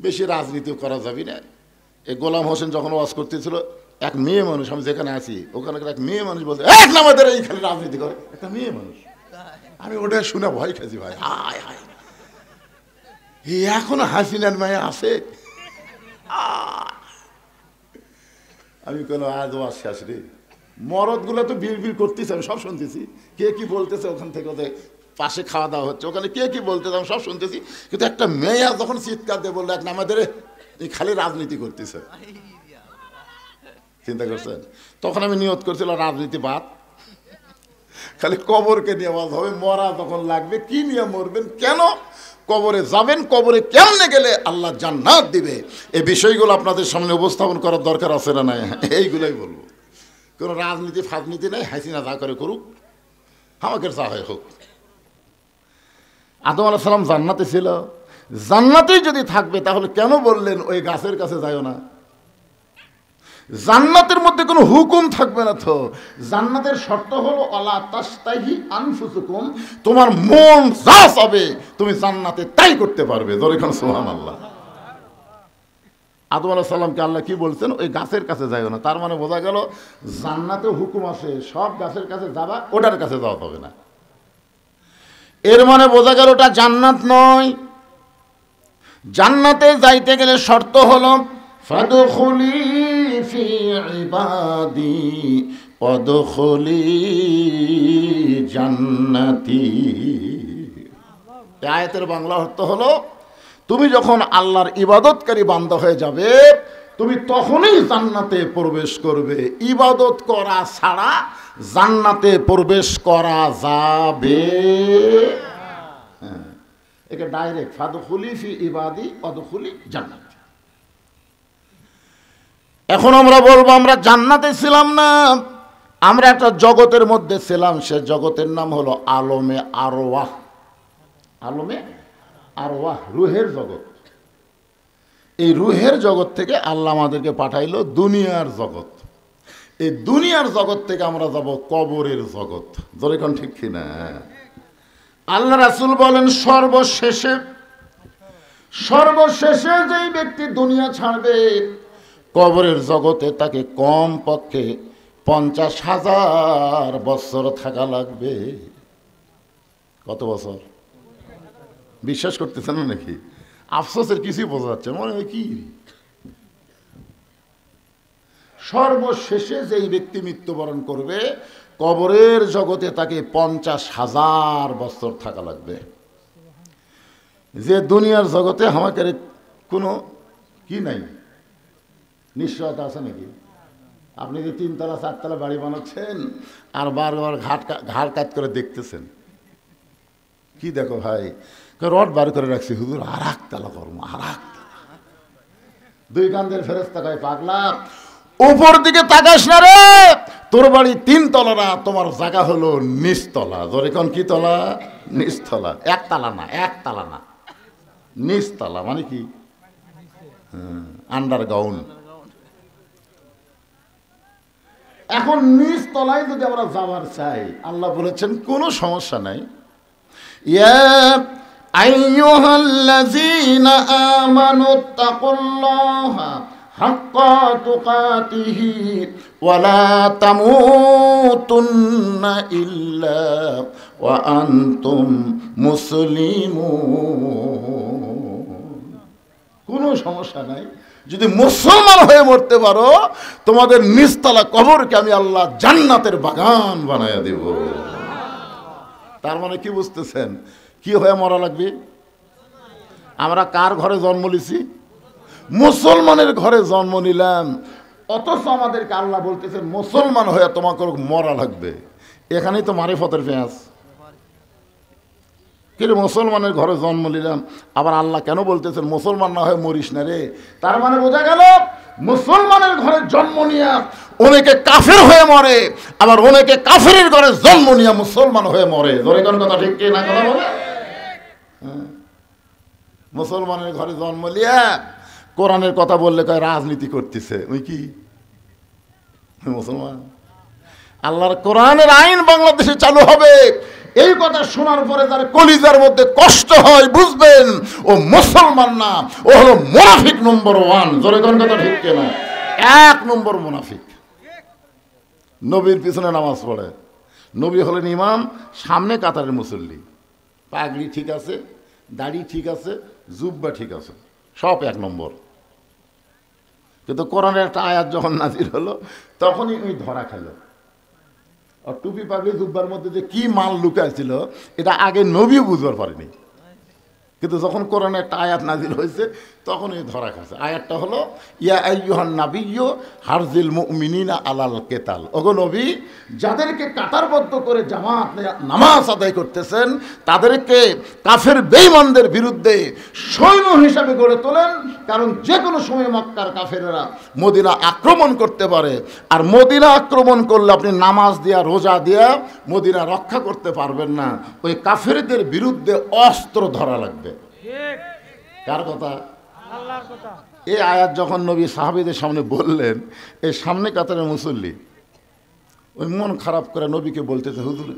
বেশি রাজনীতি করা যাবে না। এই গোলাম হোসেন যখন ওয়াজ করতেছিল, এক মেয়ে মানুষ, আমি যেখানে আছি ওখানে এক মেয়ে মানুষ বলছে, এক না আমাদের এই খালি রাজনীতি করে, একটা মেয়ে মানুষ। আমি ওটা শুনে ভয় খাইছি ভাই, হায় হায়, এখনো হাসিনার মায়ে আছে। আমি কোনো আজ ওয়াজ শেষ রে, মরদগুলো তো বিড় বিড় করতেছে, আমি সব শুনতেছি, কে কি বলতেছে ওখান থেকে, ওদের পাশে খাওয়া দাওয়া হচ্ছে, ওখানে কে কি বলতেছে আমি সব শুনতেছি। কিন্তু একটা মেয়ে যখন চিৎকার দিয়ে বললো, এক না আমাদের এই খালি রাজনীতি করতেছে, চিন্তা করছেন? তখন আমি নিয়ত করছিলাম রাজনীতি বাদ, খালি কবরকে নিয়ে আওয়াজ হবে, মরা তখন লাগবে, কি নিয়ে মরবেন, কেন কবরে যাবেন, কবরে কেমনে গেলে আল্লাহ জান্নাত দিবে, এই বিষয়গুলো আপনাদের সামনে উপস্থাপন করার দরকার আছে না নাই? এইগুলোই বলবো। কোনো রাজনীতি ফাজনীতি নেই, হাসিনা যা করে করুক, আমাকে যা হয় হোক। আদম আলাইহিস সালাম জান্নাতে ছিল, জান্নাতেই যদি থাকবে তাহলে কেন বললেন ওই গাছের কাছে যাইও না? জান্নাতের মধ্যে কোনো হুকুম থাকবে না তো। জান্নাতের শর্ত হলো আলা তাস্তাহি আনফুসুকুম, তোমার মন যা চাবে তুমি জান্নাতে তাই করতে পারবে। যখন সুবহানাল্লাহ। আদম আলাইহিস সালামকে আল্লাহ কি বলছেন? ওই গাছের কাছে যাইও না। তার মানে বোঝা গেল জান্নাতে হুকুম আছে, সব গাছের কাছে যাবা, ওটার কাছে যাওয়া হবে না। এর মানে বোঝা গেল ওটা জান্নাত নয়। জান্নাতে যাইতে গেলে শর্ত হলো ফাদখুলি ফি ইবাদি ওয়াদখুলি জান্নাতি। এই আয়াতের বাংলা অর্থ হলো, তুমি যখন আল্লাহর ইবাদতকারী বান্দা হয়ে যাবে, তুমি তখনই জান্নাতে প্রবেশ করবে। ইবাদত করা ছাড়া জান্নাতে প্রবেশ করা যাবে হ্যাঁ, একে ডাইরেক্ট ফাদখুলি ফি ইবাদি ওয়াদখুলি জান্নাত। এখন আমরা বলবো আমরা জান্নাতে ছিলাম না, আমরা একটা জগতের মধ্যে ছিলাম, সে জগতের নাম হলো আলমে আরওয়াহ। আলমে আরওয়াহ, রুহের জগৎ। এই রুহের জগৎ থেকে আল্লাহ আমাদেরকে পাঠাইলো দুনিয়ার জগৎ। এই দুনিয়ার জগৎ থেকে আমরা যাব কবরের জগৎ। যখন ঠিক কিনা? আল্লাহ রাসূল বলেন সর্বশেষে যেই ব্যক্তি দুনিয়া ছাড়বে, কবরের জগতে তাকে কম পক্ষে 50,000 বছর থাকা লাগবে। কত বছর? বিশ্বাস করতেছেন না নাকি? আফসোসের কিছুই বোঝা যাচ্ছে মনে হয় কি। সর্বশেষে যেই ব্যক্তি মৃত্যুবরণ করবে, কবরের জগতে তাকে 50,000 বছর থাকা লাগবে। যে দুনিয়ার জগতে আমাকে কোনো কি নাই, নিশ্চয়তা আছে নাকি? আপনি যে 3তলা 4তলা বাড়ি বানাচ্ছেন আর বারবার ঘাড় কাজ করে দেখতেছেন, কি দেখো ভাই? রড বার করে রাখছি, হুজুর আর একতলা করবো, আর একতলা। দুই কান্দের ফেরেশতা কয়, পাগলা উপর দিকে তাকাস না রে, তোর বাড়ি 3তলা না, তোমার জায়গা হলো নিচতলা। যখন কি তলা? নিচতলা। একতলা না, নিচতলা মানে কি? আন্ডারগ্রাউন্ড। এখন নিচ তলায় যদি আমরা যাওয়ার চাই, আল্লাহ বলেছেন কোনো সমস্যা নাই। ইয়া আইয়ুহাল্লাযীনা আমানুত্তাকুল্লাহা হাক্কা তুকাতিহি ওয়া লা তামুতুন্না ইল্লা ওয়া আনতুম মুসলিমুন। কোনো সমস্যা নাই, যদি মুসলমান হয়ে মরতে পারো, তোমাদের নিচতলা কবরকে আমি আল্লাহ জান্নাতের বাগান বানায়া দেব। তার মানে কি বুঝতেছেন? কি হয়ে মরা লাগবে? আমরা কার ঘরে জন্ম নিছি? মুসলমানের ঘরে জন্ম নিলাম, অথচ আমাদেরকে আল্লাহ বলতেছেন মুসলমান হয়ে তোমাকে মরা লাগবে। এখানেই তো মারিফতের পেঁয়াজ। কিন্তু মুসলমানের ঘরে জন্ম নিলাম, আবার আল্লাহ কেন বলতেছেন মুসলমান না হয়ে মরিস না রে? তার মানে বোঝা গেল মুসলমানের ঘরে জন্ম নিয়া অনেকে কাফের হয়ে মরে, আবার অনেকে কাফেরের ঘরে জন্ম নিয়া মুসলমান হয়ে মরে। ধরে কোন কথা ঠিক কি না? কথা বলে মুসলমানের ঘরে জন্ম নিয়া কোরআনের কথা বললে কয় রাজনীতি করতেছে। ওই কি মুসলমান? আল্লাহর কোরআনের আইন বাংলাদেশে চালু হবে, এই কথা শোনার পরে যার কলিজার মধ্যে কষ্ট হয় বুঝবেন ও মুসলমান না, ও হলো মুনাফিক নম্বর 1। জোরে কোন কথা ঠিক কিনা? 1 নম্বর মুনাফিক। নবীর পিছনে নামাজ পড়ে, নবী হলেন ইমাম, সামনে কাতারের মুসল্লি, পাগড়ি ঠিক আছে, দাড়ি ঠিক আছে, জুব্বা ঠিক আছে, সব 1 নম্বর। কিন্তু কোরআনের একটা আয়াত যখন নাজির হলো তখনই ওই ধরা খেলো। আর টুপি পাগড়ি জুব্বার মধ্যে যে কি মাল লুকাইছিল এটা আগে নবীও বুঝবার পারেনি, কিন্তু যখন কোরআনে একটা আয়াত নাজিল হয়েছে তখন এই ধরা খাচ্ছে। আয়াতটা হলো ইয়া আইয়ুহান নাবিয়্যু হারজিল মুমিনিনা আলাল কিতাল। ওগো নবী, যাদেরকে কাতারবদ্ধ করে জামাত নামাজ আদায় করতেছেন তাদেরকে কাফের বেঈমানদের বিরুদ্ধে সৈন্য হিসাবে গড়ে তোলেন, কারণ যে কোনো সময় মক্কার কাফেররা মদিনা আক্রমণ করতে পারে, আর মদিনা আক্রমণ করলে আপনি নামাজ দিয়া রোজা দিয়া মদিনা রক্ষা করতে পারবেন না, ওই কাফেরদের বিরুদ্ধে অস্ত্র ধরা লাগবে। কার কথা? আল্লাহর কথা। এই আয়াত যখন নবী সাহাবীদের সামনে বললেন, এই সামনে কাতারের মুসল্লি ওই মন খারাপ করে নবীকে বলতেছে, হুজুর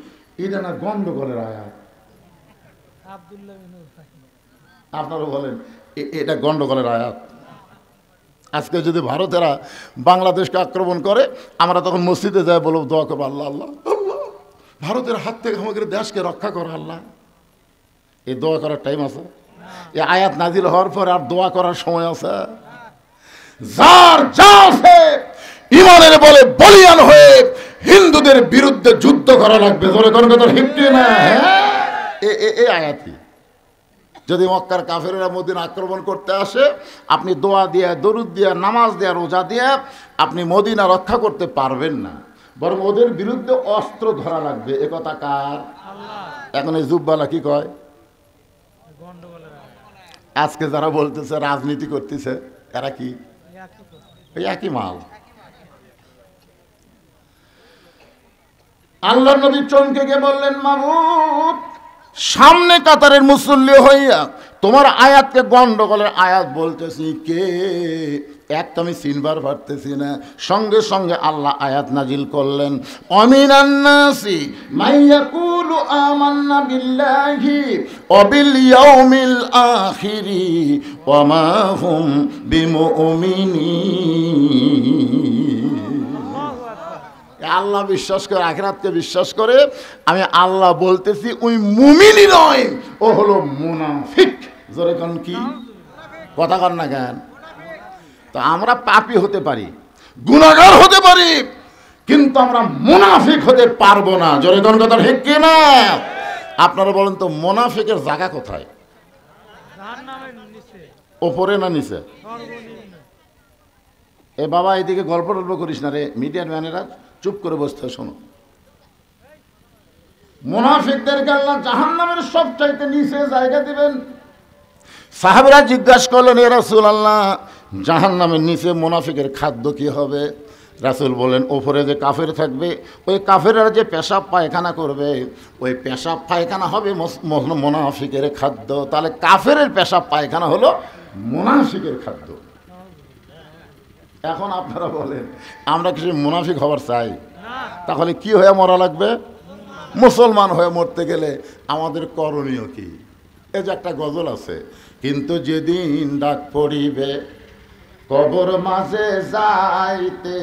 এটা না গন্ডগোলের আয়াত। আপনারা বলেন এটা গন্ডগোলের আয়াত। আজকে যদি ভারতেরা বাংলাদেশকে আক্রমণ করে, আমরা তখন মসজিদে যাই বলব দোয়া করবো, আল্লাহ আল্লাহ আল্লাহ ভারতের হাত থেকে আমাদের দেশকে রক্ষা করো আল্লাহ। এই দোয়া করার টাইম আছে? এই আয়াত নাজিল হওয়ার পর আর দোয়া করার সময় আছে? যার যা আছে ইমানের বলে বলিয়ান হয়ে হিন্দুদের বিরুদ্ধে যুদ্ধ করা লাগবে। জোরে কোন কথা ঠিক না? এই আয়াতই যদি মক্কার কাফেররা মদিনা আক্রমণ করতে আসে, আপনি দোয়া দিয়ে, দরুদ দিয়ে, নামাজ দিয়ে, রোজা দিয়ে আপনি মদিনা রক্ষা করতে পারবেন না, বরং ওদের বিরুদ্ধে অস্ত্র ধরা লাগবে। এ কথা কার? এখন এই জুব্বালা কি কয়? আজকে যারা বলতেছে রাজনীতি করতেছে এরা কি? এই একই মাল। আল্লাহর নবী চমকে গিয়ে বললেন, মাবুদ, সামনে কাতারের মুসল্লি হইয়া তোমার আয়াতকে গন্ডগোলের আয়াত বলতেছি কে? একটা আমি চিনবার পারতেছি না। সঙ্গে সঙ্গে আল্লাহ আয়াত নাজিল করলেন, অমিনান নাসি মাইয়াকুলু আমান্না বিল্লাহি ওয়া বিল ইয়াউমিল আখিরি ওয়া মা হুম বিমুমিনিন। আল্লাহ বিশ্বাস করে, আখিরাতকে বিশ্বাস করে, আমি আল্লাহ বলতেছি ওই মুমিনই নয়, ও হলো মুনাফিক। জোরে কোন কি কথা কন না কেন? তো আমরা পাপী হতে পারি, গুনাহগার হতে পারি, কিন্তু আমরা মুনাফিক হতে পারবো না। জোরে কোন কথা ঠিক কি না? আপনারা বলেন তো মুনাফিকের জায়গা কোথায়? ওপরে না নিচে? এ বাবা এদিকে গল্প টল্প করিস না রে, মিডিয়ার ম্যানেরা চুপ করে বসতে শোনো। মুনাফিকদেরকে আল্লাহ জাহান্নামের সবচাইতে নিচে জায়গা দিবেন। সাহাবীরা জিজ্ঞাসা করলেন, ইয়া রাসূলুল্লাহ, জাহান্নামের নিচে মুনাফিকের খাদ্য কি হবে? রাসূল বলেন, ওপরে যে কাফের থাকবে, ওই কাফেররা যে পেশাব পায়খানা করবে, ওই পেশাব পায়খানা হবে মুনাফিকের খাদ্য। তাহলে কাফেরের পেশাব পায়খানা হলো মুনাফিকের খাদ্য। এখন আপনারা বলেন, আমরা কিছু মুনাফিক হওয়ার চাই? তাহলে কি হয়ে মরা লাগবে? মুসলমান হয়ে মরতে গেলে আমাদের করণীয় কি? এই যে একটা গজল আছে, কিন্তু যেদিন ডাক পড়িবে কবর মাঝে যাইতে,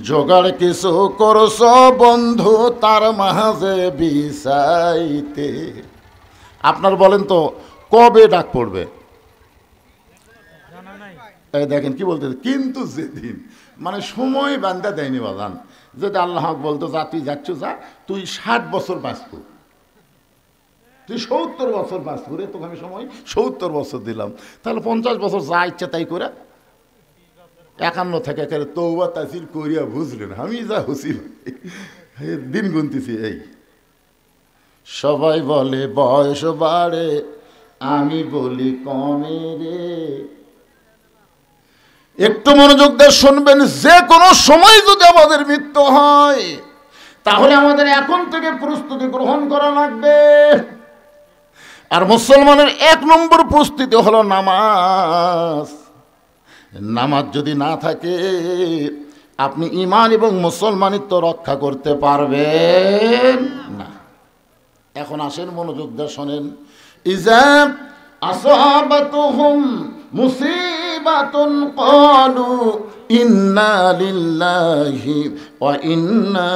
জোগাড় কিছু করছ বন্ধু তার মাঝে বিছাইতে। আপনার বলেন তো কবে ডাক পড়বে? এই দেখেন কি বলতে, কিন্তু যেদিন, মানে সময় বান্ধা দেয়নি বাজান। যদি আল্লাহ বলতো যা তুই যাচ্ছ, যা তুই 60 বছর বাঁচব, তুই 70 বছর বাঁচব রে, তোকে আমি সময় 70 বছর দিলাম, তাহলে 50 বছর যা ইচ্ছা তাই করে 51 থেকে তওবা তাসির করিয়া বুঝলেন আমি যা হুসি দিন গুনতেছি। এই সবাই বলে বয়স বাড়ে, আমি বলি কমে রে। একটু মনোযোগ দিয়ে শুনবেন, যে কোনো সময় যদি আমাদের মৃত্যু হয় তাহলে আমাদের এখন থেকে প্রস্তুতি গ্রহণ করা লাগবে। আর মুসলমানের 1 নম্বর প্রস্তুতি হলো নামাজ। নামাজ যদি না থাকে আপনি ঈমান এবং মুসলমানিত্ব রক্ষা করতে পারবেন না। এখন আসেন, মনোযোগ দিয়ে শোনেন। ইজা আসাবাতুহুম মুসিবাতুন ক্বালু ইন্না লিল্লাহি ওয়া ইন্না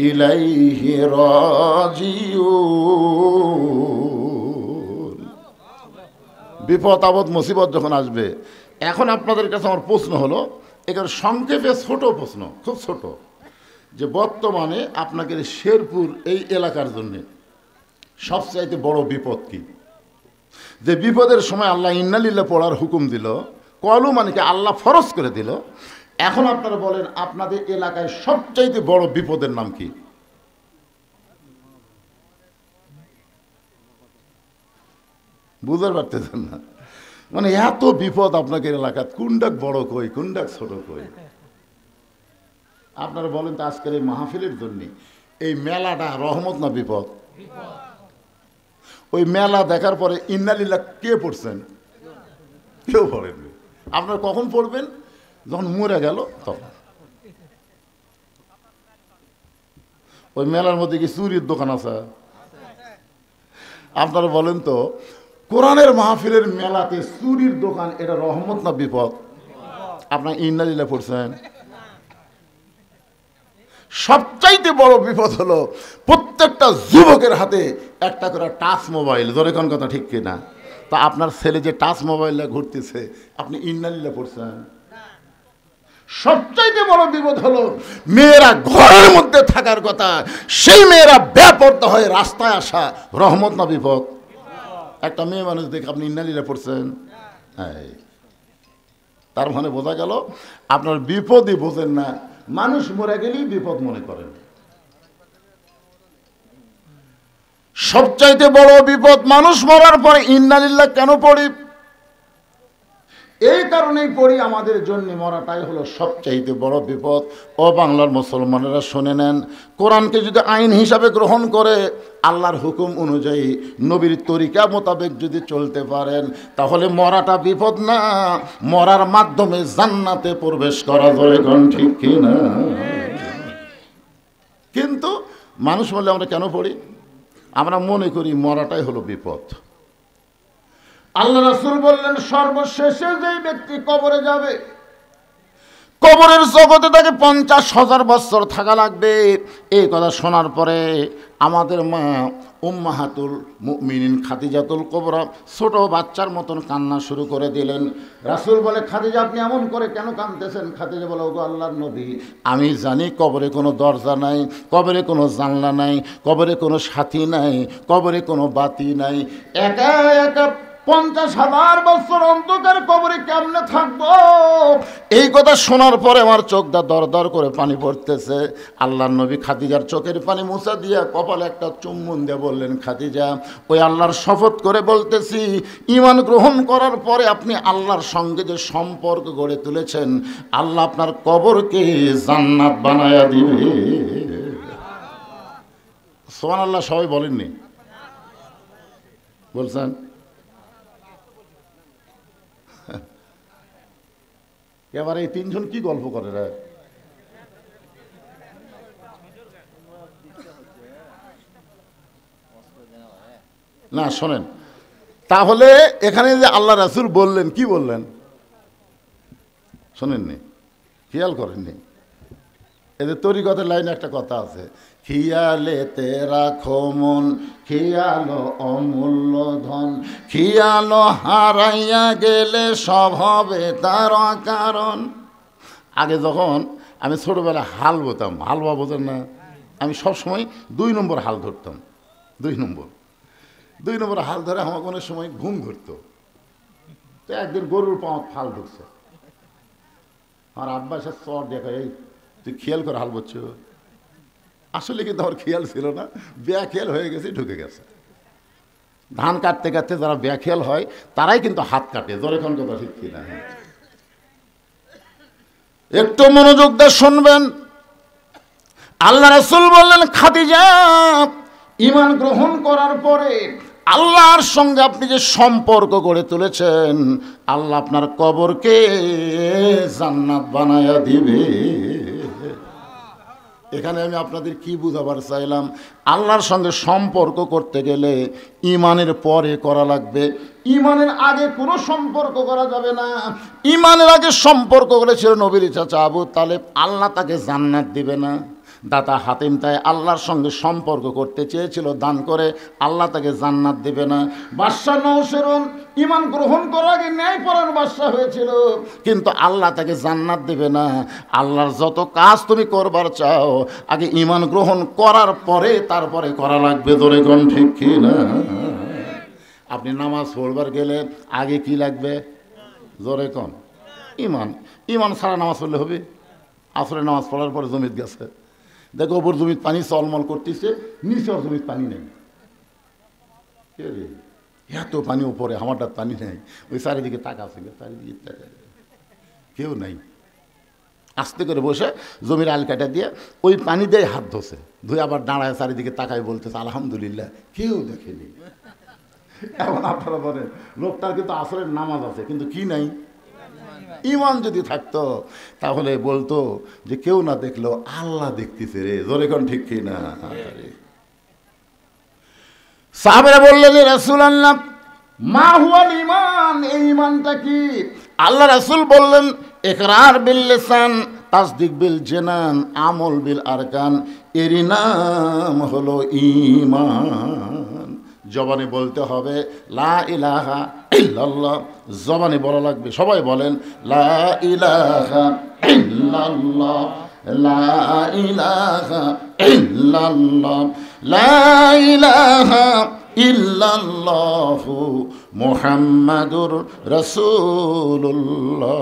ইলাইহি রাজিউন। বিপদ আপদ মুসিবত যখন আসবে, এখন আপনাদের কাছে আমার প্রশ্ন হলো, এখানে সংক্ষেপে ছোট প্রশ্ন, খুব ছোট, যে বর্তমানে আপনাকে শেরপুর এই এলাকার জন্য সবচাইতে বড় বিপদ কি? যে বিপদের সময় আল্লাহ ইন্নালিল্লাহ পড়ার হুকুম দিল, কলু মানে কি আল্লাহ ফরজ করে দিল। এখন আপনারা বলেন, আপনাদের এলাকায় সবচাইতে বড় বিপদের নাম কি? বুঝতে পারতেছেন না? মানে এত বিপদ আপনাকে এলাকায়, কোনটা বড় কই, কোনটা ছোট কই? আপনারা বলেন তো, আজকের এই মাহফিলের জন্য এই মেলাটা রহমত না বিপদ? ওই মেলা দেখার পরে ইন্নালিল্লাহ কে পড়ছেন? কেউ পড়েননি। আপনারা কখন পড়বেন? যখন মরে গেল তখন। ওই মেলার মধ্যে কি চুরির দোকান আছে? আপনারা বলেন তো, কোরআনের মাহফিলের মেলাতে চুরির দোকান, এটা রহমত না বিপদ? আপনার ইন্নালিল্লাহ পড়ছেন? সবচাইতে বড় বিপদ হলো প্রত্যেকটা যুবকের হাতে একটা করে টাচ মোবাইল। ধরে কোন কথা ঠিক কিনা? তা আপনার ছেলে যে টাচ মোবাইল ঘুরতেছে, আপনি ইন্নালিল্লাহ পড়ছেন? সবচাইতে বড় বিপদ হলো মেয়েরা ঘরের মধ্যে থাকার কথা, সেই মেয়েরা বেপরদা হয়ে রাস্তায় আসা, রহমত না বিপদ? একটা মেয়ে মানুষ দেখে আপনি ইন্নালিল্লাহ পড়ছেন? তার মানে বোঝা গেল আপনার বিপদই বোঝেন না, মানুষ মরে গেলেই বিপদ মনে করেন। সবচাইতে বড় বিপদ মানুষ মরার পরে ইন্নালিল্লাহ কেন পড়ি? এই কারণেই পড়ি, আমাদের জন্য মরাটাই হলো সবচাইতে বড় বিপদ। ও বাংলার মুসলমানেরা শুনে নেন, কোরআনকে যদি আইন হিসাবে গ্রহণ করে, আল্লাহর হুকুম অনুযায়ী নবীর তরিকা মোতাবেক যদি চলতে পারেন, তাহলে মরাটা বিপদ না, মরার মাধ্যমে জান্নাতে প্রবেশ করা যায়। কোন ঠিক কিনা? কিন্তু মানুষ বলে আমরা কেন পড়ি? আমরা মনে করি মরাটাই হলো বিপদ। আল্লাহ রাসূল বললেন, সর্বশেষে যেই ব্যক্তি কবরে যাবে, কবরের জগতে তাকে 50,000 বছর থাকা লাগবে। এই কথা শোনার পরে আমাদের মা উম্মাহাতুল মুমিনিন খাদিজাতুল কুবরা ছোট বাচ্চার মতন কান্না শুরু করে দিলেন। রাসূল বলে, খাদিজা আপনি এমন করে কেন কাঁদতেছেন? খাদিজা বলে, ওগো আল্লাহর নবী, আমি জানি কবরে কোনো দরজা নাই, কবরে কোনো জানলা নাই, কবরে কোনো সাথী নাই, কবরে কোনো বাতি নাই, একা একা 50,000 বছর অন্ধকার কবরে কেমনে থাকবো? এই কথা শোনার পরে আমার চোখটা দর দর করে পানি পড়তেছে। আল্লাহর নবী খাদিজার চোখের পানি মুছা দিয়া কপালে একটা চুম্বন দিয়ে বললেন, খাদিজা, ওই আল্লাহর শপথ করে বলতেছি, ঈমান গ্রহণ করার পরে আপনি আল্লাহর সঙ্গে যে সম্পর্ক গড়ে তুলেছেন, আল্লাহ আপনার কবরকে জান্নাত বানায়া দিবে। সুবহানাল্লাহ। সবাই বলেননি? বলছেন? এবার এই তিনজন কি গল্প করে রে? না শোনেন, তাহলে এখানে যে আল্লাহ রাসূল বললেন, কি বললেন শোনেননি? খেয়াল করেননি? এদের তরিকতের লাইনে একটা কথা আছে, খিয়ালেতে রাখো মন, খিয়ালো অমূল্য ধন, খিয়ালো হারাইয়া গেলে সব হবে তার কারণ। আগে যখন আমি ছোটবেলায় হাল বোতাম, হালুয়া বোঝেন না, আমি সবসময় 2 নম্বর হাল ধরতাম। 2 নম্বর হাল ধরে আমার কোনো সময় ঘুম ধরতো। তো একদিন গরুর পাওয়া ফাল ধরছে, আমার আব্বা এসে চর দেখা, এই তুই খেয়াল করে হাল বলছো। আসলে কিন্তু আমার খেয়াল ছিল না, বেখেয়াল হয়ে গেছে, ঢুকে গেছে। ধান কাটতে কাটতে যারা বেখেয়াল হয় তারাই কিন্তু হাত কাটে। জোরে কোন কথা ঠিক কিনা? একটু মনোযোগ দিয়ে শুনবেন। আল্লাহ রাসূল বললেন, খাদিজা, ঈমান গ্রহণ করার পরে আল্লাহর সঙ্গে আপনি যে সম্পর্ক গড়ে তুলেছেন, আল্লাহ আপনার কবরকে জান্নাত বানায়া দিবে। এখানে আমি আপনাদের কি বুঝাবার চাইলাম, আল্লাহর সঙ্গে সম্পর্ক করতে গেলে ইমানের পরে করা লাগবে, ইমানের আগে কোনো সম্পর্ক করা যাবে না। ইমানের আগে সম্পর্ক করেছিল নবীর চাচা আবু তালেব, আল্লাহ তাকে জান্নাত দিবে না। দাতা হাতিম তাই আল্লাহর সঙ্গে সম্পর্ক করতে চেয়েছিল, দান করে আল্লাহ তাকে জান্নাত দেবে না। বাদশাহ নওশেরন ঈমান গ্রহণ করার আগে ন্যায়পরায়ণ বাদশাহ হয়েছিল, কিন্তু আল্লাহ তাকে জান্নাত দেবে না। আল্লাহর যত কাজ তুমি করবার চাও, আগে ঈমান গ্রহণ করার পরে তারপরে করা লাগবে। ধরে কোন ঠিক কি না? আপনি নামাজ পড়বার গেলে আগে কি লাগবে? জোরে কম ঈমান। ঈমান ছাড়া নামাজ পড়লে হবে? আসরে নামাজ পড়ার পরে জমিত গেছে, দেখো ওপর জমিত পানি চলমল করতেছে, নিচে ওর জমিত পানি নেই। এত পানি উপরে, আমারটার পানি নেই। ওই চারিদিকে টাকা আছে, চারিদিকে কেউ নাই। আস্তে করে বসে জমির আল কাটা দিয়ে ওই পানি দিয়ে হাত ধোছে, ধুয়ে আবার দাঁড়ায় চারিদিকে তাকায় বলতেছে আলহামদুলিল্লাহ, কেউ দেখেনি। এখন আপনারা বলেন, লোকটার কিন্তু আসরের নামাজ আছে, কিন্তু কি নাই? ঈমান যদি থাকতো তাহলে বলতো যে কেউ না দেখলো আল্লাহ দেখতেছে রে। জোরে কোন ঠিক কি না? সাহাবারা বললেন রাসূলুল্লাহ মা হুয়াল ঈমান, এই ঈমানটা কি? আল্লাহ রাসূল বললেন ইকরার বিল লিসান, তাসদিক বিল জানান, আমল বিল আরকান, এরই নাম হলো ঈমান। জবানে বলতে হবে লা ইলাহা ইল্লাল্লাহ, জবানে বলা লাগবে। সবাই বলেন লা ইলাহা ইল্লাল্লাহ, লা ইলাহা ইল্লাল্লাহ, লা ইলাহা ইল্লাল্লাহু মুহাম্মাদুর রাসূলুল্লাহ।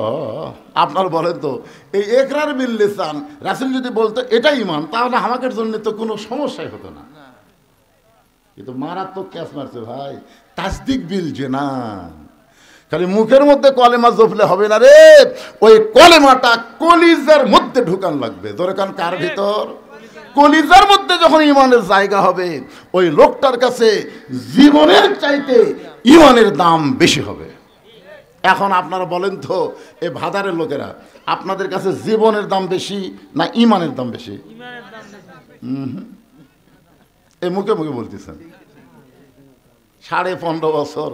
আপনার বলেন তো, এই ইকরার বিল লিসান রাসূল যদি বলতো এটা ঈমান, তাহলে আমাদের জন্য তো কোনো সমস্যাই হতো না। কিন্তু মারাত্মক ক্যাচ মারছে ভাই, তাসদিক বিল জানান। খালি মুখের মধ্যে কলেমা জপলে হবে না রে, ওই কলেমাটা কলিজার মধ্যে ঢুকান লাগবে। দরকার কার ভিতর? কলিজার মধ্যে যখন ঈমানের জায়গা হবে, ওই লোকটার কাছে জীবনের চাইতে ঈমানের দাম বেশি হবে। এখন আপনারা বলেন তো, এই ভাদারের লোকেরা, আপনাদের কাছে জীবনের দাম বেশি না ঈমানের দাম বেশি? এই মুখে মুখে বলতেছেন। 15.5 বছর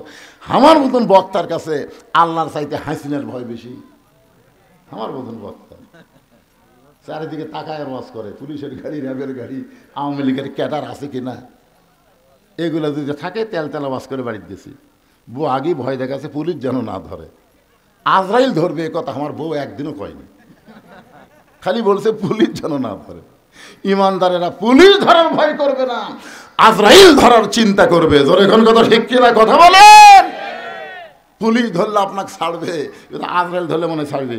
আমার মতন বক্তার কাছে আল্লাহর চাইতে হাসিনার ভয় বেশি। আমার মতন বক্তা চারিদিকে তাকায় ওয়াজ করে, পুলিশের গাড়ি, র্যাবের গাড়ি, আওয়ামী লীগের ক্যাডার আছে কিনা, এগুলো যদি থাকে তেল তেল ওয়াজ করে বাড়িতে দিয়েছি। বউ আগেই ভয় দেখাচ্ছে পুলিশ যেন না ধরে, আজরাইল ধরবে, এ কথা আমার বউ একদিনও কয়নি, খালি বলছে পুলিশ যেন না ধরে। ইমানদারেরা পুলিশ ধরার ভয় করবে না, আজরাইল ধরার চিন্তা করবে। জোরে কোন কথা ঠিক কিনা? কথা বলেন। পুলিশ ধরলে আপনাকে ছাড়বে, কিন্তু আজরাইল ধরলে মনে ছাড়বে?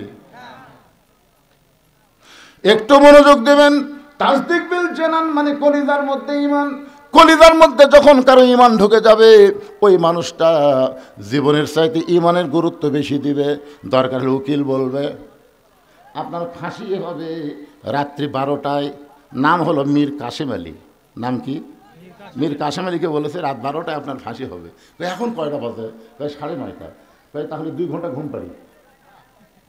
একটু মনোযোগ দেবেন। তাসদিক বিল জানান মানে কলিজার মধ্যে ঈমান। কলিজার মধ্যে যখন কারো ঈমান ঢুকে যাবে, ওই মানুষটা জীবনের চাইতে ঈমানের গুরুত্ব বেশি দিবে। দরকার হলে উকিল বলবে আপনার ফাঁসি হবে রাত্রি 12টায়, নাম হলো মীর কাসেম আলী। নাম কি? মীর কাসেম আলীকে বলেছে রাত 12টায় আপনার ফাঁসি হবে। এখন কয়টা বাজে? 9:30। তাহলে 2 ঘন্টা ঘুম পাড়ি,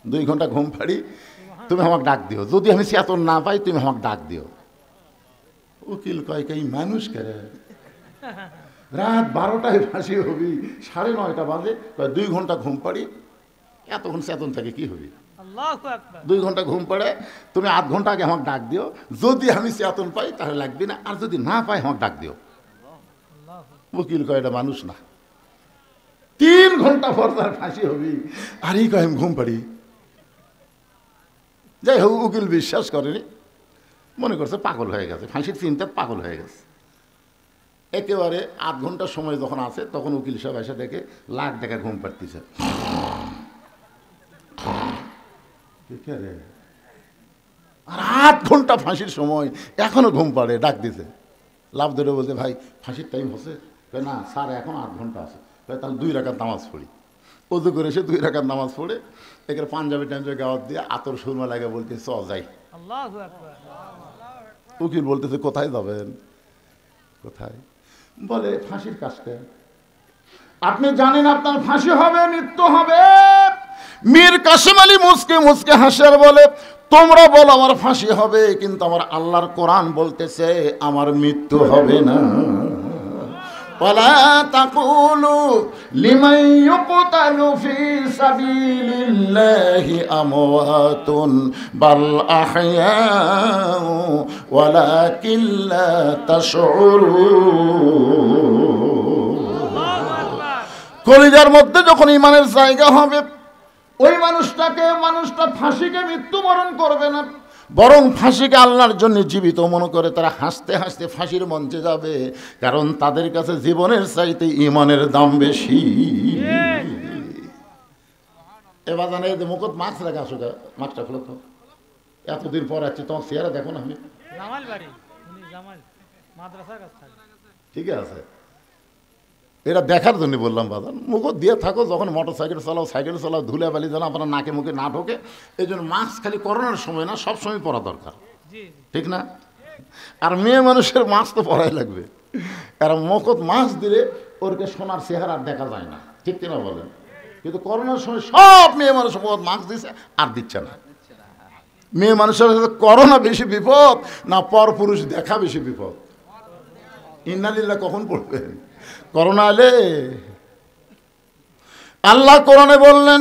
2 ঘন্টা ঘুম পাড়ি, তুমি আমাকে ডাক দিও, যদি আমি চেতন না পাই তুমি আমাকে ডাক দিও। উকিল কয় এই মানুষ করে রাত 12টায় ফাঁসি হবি, 9:30 বাজে, 2 ঘন্টা ঘুম পাড়ি, এতক্ষণ চেতন থাকে কি হবি? 2 ঘন্টা ঘুম পড়ে, তুমি 8 ঘন্টা আগে আমাকে ডাক দিও, যদি আমি চেতন পাই তাহলে লাগবে না, আর যদি না পাই আমাকে ডাক দিও। উকিল কয় এটা মানুষ না। 3 ঘন্টা পর তার ফাঁসি হবি, আর এই কয় আমি ঘুম পাড়ি। যাই হোক, উকিল বিশ্বাস করেনি, মনে করছে পাগল হয়ে গেছে, ফাঁসির চিন্তা পাগল হয়ে গেছে। একেবারে 8 ঘন্টার সময় যখন আছে, তখন উকিল সাহেব এসে দেখে লাখ টাকা ঘুম পাড়তেছে। আর 8 ঘন্টা ফাঁসির সময় এখনো ঘুম পাড়ে, ডাক দিছে। লাভ ধরে বলছে ভাই ফাঁসির টাইম হচ্ছে? না স্যার, এখন 8 ঘন্টা আছে। তাহলে 2 রাকাত নামাজ পড়ি। অজু করে এসে 2 রাকাত নামাজ পড়ে এখানে পাঞ্জাবি টাঞ্জাবি গাওয়াত দিয়ে আতর সুরমা লাগে বলতে চ যাই। উকিল বলতেছে কোথায় যাবেন? কোথায়? বলে ফাঁসির কাজটা। আপনি জানেন আপনার ফাঁসি হবে, মৃত্যু হবে। মীর কাসেম আলী মুসকে মুসকে হাসে আর বলে, তোমরা বলো আমার ফাঁসি হবে, কিন্তু আমার আল্লাহর কোরআন বলতেছে আমার মৃত্যু হবে না। ওয়ালা তাকুলু লিমান ইউকতালু ফি সাবিলিল্লাহি আমওয়াতুন বাল আহইয়াউ ওয়ালাকিন লা তাশউরুন। কলিজার মধ্যে যখন ঈমানের জায়গা হবে, ওই মানুষটা ফাঁসিকে মৃত্যুবরণ করবে না, বরং ফাঁসিকে আল্লাহর জন্য জীবিত মনে করে তারা হাসতে হাসতে ফাঁসির মঞ্চে যাবে, কারণ তাদের কাছে জীবনের চাইতে ঈমানের দাম বেশি। এবার জানে যে মুখত মাস্ক রাখা, আসো মাস্কটা খুলো তো, এতদিন পর আছি, তোমার চেহারা দেখো না। আমি ঠিক আছে, এটা দেখার জন্য বললাম বাজান, মুখত দিয়ে থাকো, যখন মোটর সাইকেল চালাও ধুলে বালি যেন আপনার নাকে মুখে না ঢোকে, এই জন্য মাস্ক খালি করোনার সময় না, সব সময় পরা দরকার, ঠিক না? আর মেয়ে মানুষের মাস্ক তো পরাই লাগবে, কারণ মুখত মাস্ক দিলে ওরকে সোনার চেহারা দেখা যায় না, ঠিক কিনা বলেন? কিন্তু করোনার সময় সব মেয়ে মানুষ মুখত মাস্ক দিচ্ছে আর দিচ্ছে না। মেয়ে মানুষের করোনা বেশি বিপদ না পর পুরুষ দেখা বেশি বিপদ? ইন্নালিল্লাহ কখন পড়বেন? করোনা এলে আল্লাহ কোরআনে বললেন,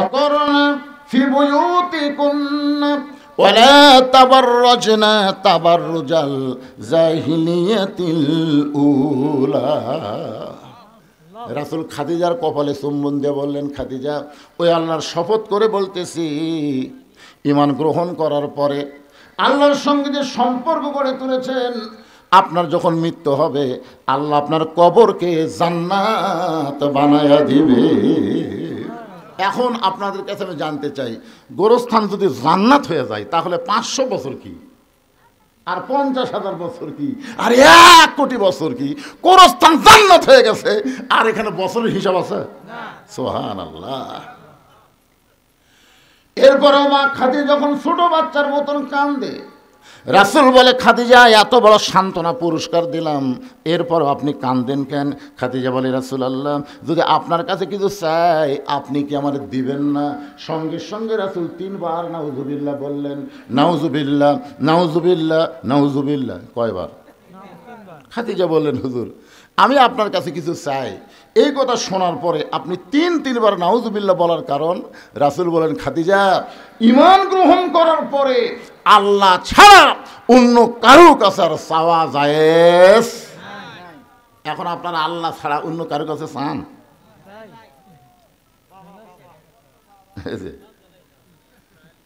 অকরনা ফি বুয়ুতিকুন্না ওয়ালা তাবাররাজনা তাবাররুজাল জাহিলিয়াতিল উলা। রাসূল খাদিজার কপালে চুম্বন দিয়ে বললেন, খাদিজা, ওই আল্লাহর শপথ করে বলতেছি, ঈমান গ্রহণ করার পরে আল্লাহর সঙ্গে যে সম্পর্ক গড়ে তুলেছেন, আপনার যখন মৃত্যু হবে আল্লাহ আপনার কবরকে জান্নাত বানায়া দিবে। এখন আপনাদের কাছে আমি জানতে চাই, গোরস্থান যদি জান্নাত হয়ে যায় তাহলে 500 বছর কি, আর 50,000 বছর কি, আর 1 কোটি বছর কি? গোরস্থান জান্নাত হয়ে গেছে, আর এখানে বছরের হিসাব আছে? সুবহানাল্লাহ। এরপরেও মা খাদিজা যখন ছোট বাচ্চার মতন কান্দে, রাসূল বলে, খাদিজা, এত বড় সান্ত্বনা পুরস্কার দিলাম, এরপরও আপনি কান্দেন কেন? খাদিজা বলে, রাসূলুল্লাহ, যদি আপনার কাছে কিছু চাই আপনি কি আমার দিবেন না? সঙ্গে সঙ্গে রাসূল 3 বার নাউজুবিল্লাহ বললেন। নাউজুবিল্লাহ, নাউজুবিল্লাহ, নাউজুবিল্লাহ। কয়বার? খাদিজা বললেন, হুজুর, আমি আপনার কাছে কিছু চাই। এই কথা শোনার পরে আপনি 3 বার নাউজুবিল্লাহ বলার কারণ? রাসূল বলেন, খাদিজা, ঈমান গ্রহণ করার পরে আল্লাহ ছাড়া অন্য কারো কাছে আর চাওয়া জায়েজ। এখন আপনারা আল্লাহ ছাড়া অন্য কারো কাছে চান?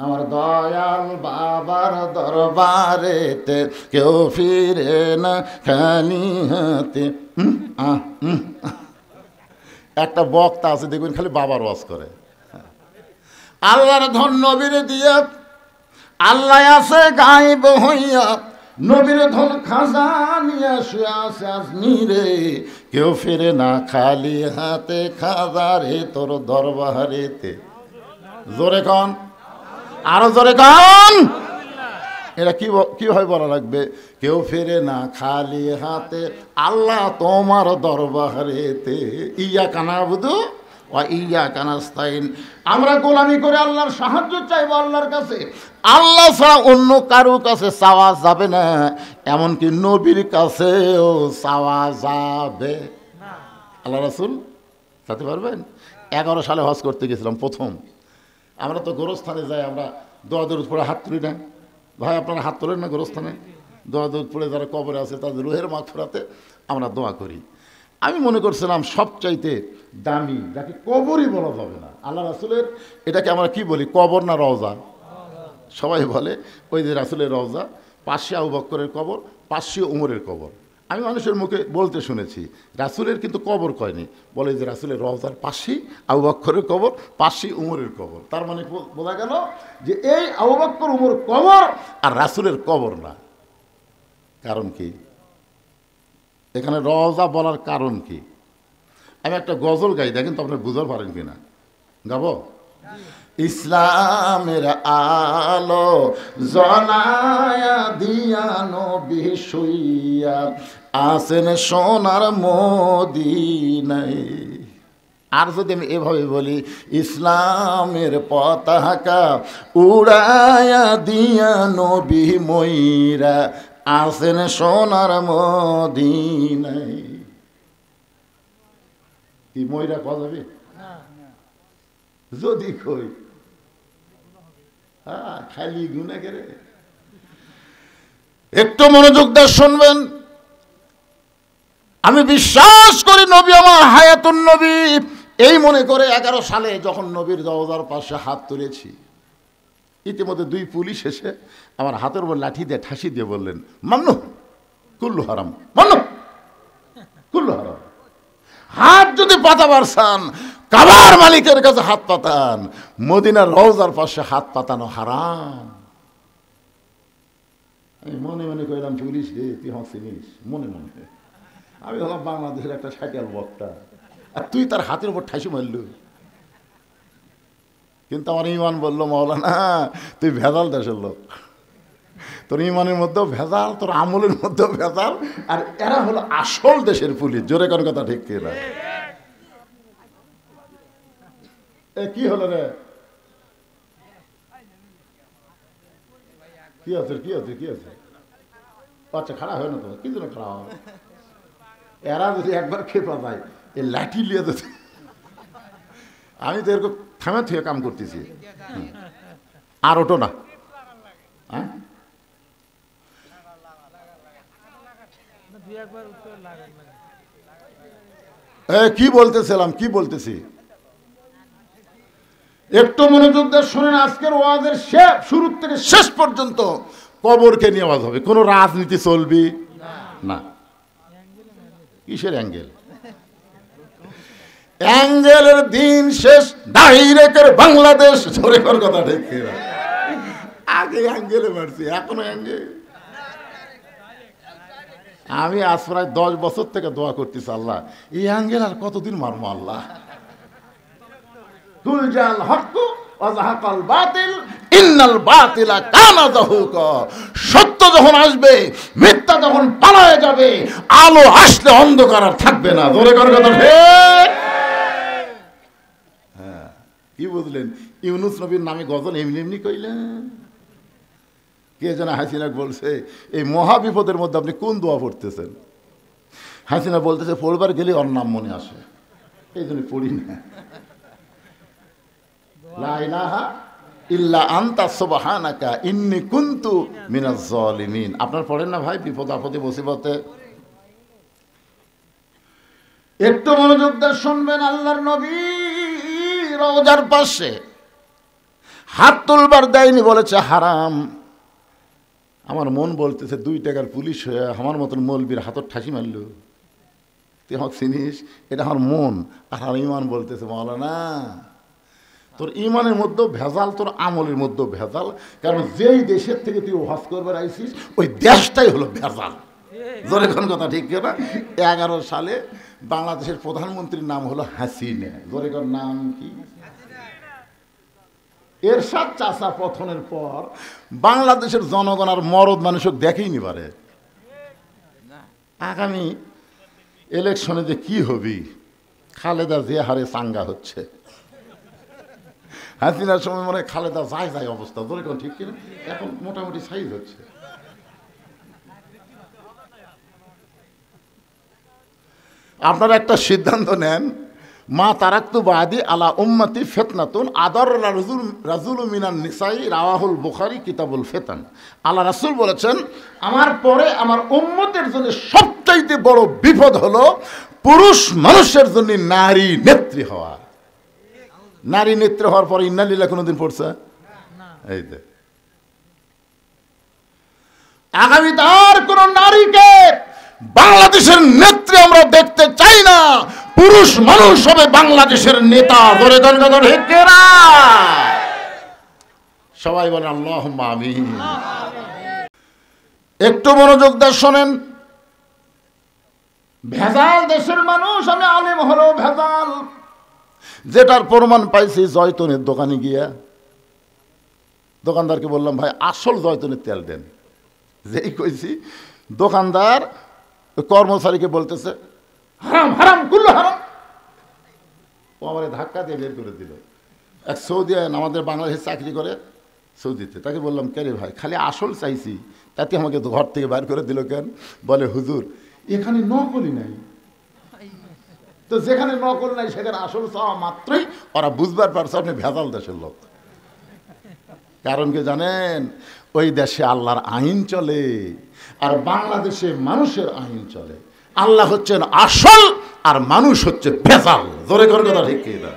আমার দয়াল বাবার দরবারেতে কেউ ফিরে না খালি হাতে। একটা বক্তা আছে দেখবেন খালি বাবার ওয়াজ করে। আল্লাহর ধন নবীরে দিয়া, আল্লাহ আছে গায়েব হইয়া, নবীর ধন খাজানিয়া শুয়ে আছে আজমিরে, কেউ ফিরে না খালি হাতে, খাজারে তোর দরবারেতে। জোরে কন, আরো জোরে কন। এটা কিভাবে বলা লাগবে? কেউ ফেরে না খালি হাতে, আল্লাহ তোমার দরবারেতে, ইয়া কানাবুদু ওয়া ইয়া কানাস্তাইন। আমরা গোলামি করে আল্লাহর সাহায্য চাইবো আল্লাহর কাছে, আল্লাহ ছাড়া অন্য কারো কাছে চাওয়া যাবে না, এমনকি নবীর কাছেও চাওয়া যাবে। আল্লাহ রাসূল চাইতে পারবেন? 11 সালে হজ করতে গেছিলাম প্রথম। আমরা তো গোরস্থানে যাই, আমরা দোয়া দরুদ পড়ে হাত তুলি না? ভাই আপনারা হাত তোলেন না গোরস্থানে? দোয়া দরুদ পড়ে যারা কবরে আছে তাদের রুহের মাগফিরাতে আমরা দোয়া করি। আমি মনে করছিলাম সবচাইতে দামি, যাকে কবরই বলা যাবে না, আল্লাহ রাসূলের, এটাকে আমরা কি বলি, কবর না রওজা? সবাই বলে ওই যে রাসূলের রওজা, পাশে আবু বকরের কবর, পাশে উমরের কবর। আমি মানুষের মুখে বলতে শুনেছি, রাসূলের কিন্তু কবর কয়নি, বলে যে রাসূলের রওজার পাশেই আবু বকরের কবর, পাশেই উমরের কবর। তার মানে বোঝা গেল যে এই আবু বকর উমর কবর আর রাসূলের কবর না। কারণ কি? এখানে রওজা বলার কারণ কি? আমি একটা গজল গাই, দেখেন তো আপনারা বুঝতে পারেন কিনা। গাবো? ইসলামের আলো জলায়া দিয়া নবী শুইয়া আছেন সোনার মদিনায়। আর যদি আমি এভাবে বলি, ইসলামের পতাকা উড়ায়া দিয়া নবী ময়রা আসেন সোনার মদিনায়, কি ময়রা পাওয়া যাবে? যদি কই খালি গুনা করে। একটু মনোযোগ দিয়ে শুনবেন। আমি বিশ্বাস করি নবী আমার হায়াতুন নবী, এই মনে করে 11 সালে যখন নবীর রওজার পাশে হাত তুলেছি, ইতিমধ্যে 2 পুলিশ এসে আমার হাতের উপর লাঠি দিয়ে ঠাসি দিয়ে বললেন, মান্নু কুল্লু হারাম, মান্নু কুল্লু হারাম। হাত যদি পাতাবার চান কাবার মালিকের কাছে হাত পাতান, মদিনার রওজার পাশে হাত পাতানো হারাম। আমি মনে মনে কইলাম, পুলিশ রে তুই হাসিনিস, মনে মনে আমি হলাম বাংলাদেশের একটা সাইকেল বক্তা, আর তুই তার হাতের উপর ঠাসি মারল। কিন্তু আমার ইমান বললো, মাওলানা তুই ভেজাল দেশের লোক, তোর ইমানের মধ্যেও ভেজাল, তোর আমলের মধ্যেও ভেজাল, আর এরা হলো আসল দেশের পুলিশ। জোরে কোন কথা ঠিক কিনা? কি হলো রে? কি আছে কি আছে কি আছে? আচ্ছা খারাপ হয় না তো, কি জন্য খারাপ হয়? এরা যদি একবার খেপা যায়, এ লাঠি লিয়ে যেতে। আমি তো এরকম থামে থুয়ে কাম করতেছি, আর ওটো না। হ্যাঁ কি বলতেছিলাম, কি বলতেছি একটু মনোযোগ দিয়ে শুনেন। আজকের ওয়াজের শুরু থেকে শেষ পর্যন্ত কবরকে নিয়ে ওয়াজ হবে, কোনো রাজনীতি চলবি না। কিসের অ্যাঙ্গেল? অ্যাঙ্গেলের দিন শেষ, ডাইরেক্টের বাংলাদেশ। জোরে কর কথা ঠিক কিনা? আগে অ্যাঙ্গেলে মারছি, এখনো অ্যাঙ্গেল। আমি আজ প্রায় 10 বছর থেকে দোয়া করতেছি, আল্লাহ এই অ্যাঙ্গেল আর কতদিন মারবো আল্লাহ। তুলজাল হক ওয়াজাহাকাল বাতিল ইন্নাল বাতিলা কানা যাহুকা। সত্য যখন আসবে, মিথ্যা যখন পালায়ে যাবে, আলো আসলে অন্ধকার আর থাকবে না। জোরে করে কথা ঠিক। হ্যাঁ কি বুঝলেন? ইউনুস নবীর নামে গজল এমনি এমনি কইলেন। কে যেন হাসিনা বলছে, এই মহা বিপদের মধ্যে আপনি কোন দোয়া পড়তেছেন? হাসিনা বলতেছে, পড়বার গেলে ওর নাম মনে আসে, এই জন্য পড়ি না। লা ইলাহা ইল্লা আনতা সুবহানাকা ইন্নী কুনতু মিনাজ জালিমিন। আপনার পড়েন না ভাই বিপদ আপদে মুসিবতে? একটু মনোযোগ দিয়ে শুনবেন। আল্লাহর নবী রওজার পাশে হাত তুলবার দেয়নি, বলেছে হারাম। আমার মন বলতেছে 2 টাকার পুলিশ হয়ে আমার মতন মৌলবীর হাতর ঠাসি মারল, তুই আমাকে চিনিস? এটা আমার মন। আর আমার ইমান বলতেছে, মাওলানা তোর ইমানের মধ্যেও ভেজাল, তোর আমলের মধ্যেও ভেজাল। কারণ যেই দেশের থেকে তুই ওয়াজ করবার আইছিস, ওই দেশটাই হলো ভেজাল। জোরে কোন কথা ঠিক না? 11 সালে বাংলাদেশের প্রধানমন্ত্রীর নাম হলো হাসিনা। জোরে কোন নাম কি? এরশাদ চাচা পতনের পর বাংলাদেশের জনগণ আর মরদ মানুষক দেখেই নি পারে। আগামী ইলেকশনে যে কি হবি, খালেদা যে হারে চাঙ্গা হচ্ছে, হাসিনার সময় মনে হয় খালেদা যায় যায় অবস্থা। ধরে কোন ঠিক কিনা? এখন মোটামুটি সাইজ হচ্ছে। আপনারা একটা সিদ্ধান্ত নেন, মা তারাক্তু বাদি আলা উম্মতি ফিতনাতুন আদার রাজুল মিনান নিসাই, রাওয়াহুল বুখারী কিতাবুল ফিতান। আল্লাহ রাসূল বলেছেন, আমার পরে আমার উম্মতের জন্য সবচাইতে বড় বিপদ হলো পুরুষ মানুষের জন্য নারী নেত্রী হওয়া। নারী নেত্রী হওয়ার পরে ইন্নালিল্লাহ কোনোদিন পড়ছে? এই যে আগামী তার কোন নারীকে বাংলাদেশের নেত্রী আমরা দেখতে চাই না। পুরুষ মানুষ হবে বাংলাদেশের নেতা। ধরে দেন কথা ঠিক না? সবাই বলেন আল্লাহুম্মা আমিন। একটু মনোযোগ দিয়ে শোনেন। ভেজাল দেশের মানুষ, আমি আলেম হলো ভেজাল, যেটার প্রমাণ পাইছি জয়তুনের দোকানে গিয়া। দোকানদারকে বললাম, ভাই আসল জয়তুনের তেল দেন। যেই কইছি, দোকানদার কর্মচারীকে বলতেছে, হারাম হারাম কুল্লু হারাম। ও আমার ধাক্কা দিয়ে বের করে দিল। এক সৌদি আমাদের বাংলাদেশে চাকরি করে সৌদিতে, তাকে বললাম কে রে ভাই, খালি আসল চাইছি, তাতে আমাকে ঘর থেকে বাইর করে দিল কেন? বলে হুজুর এখানে নকলই নাই। তো যেখানে নকল নাই সেখানে আসল চাওয়া মাত্রই ওরা বুঝবার পারছে আপনি ভেজাল দেশের লোক। কারণ কি জানেন? ওই দেশে আল্লাহর আইন চলে, আর বাংলাদেশে মানুষের আইন চলে। আল্লাহ হচ্ছেন আসল আর মানুষ হচ্ছে ভেজাল। জোরে করে কথা ঠিক না?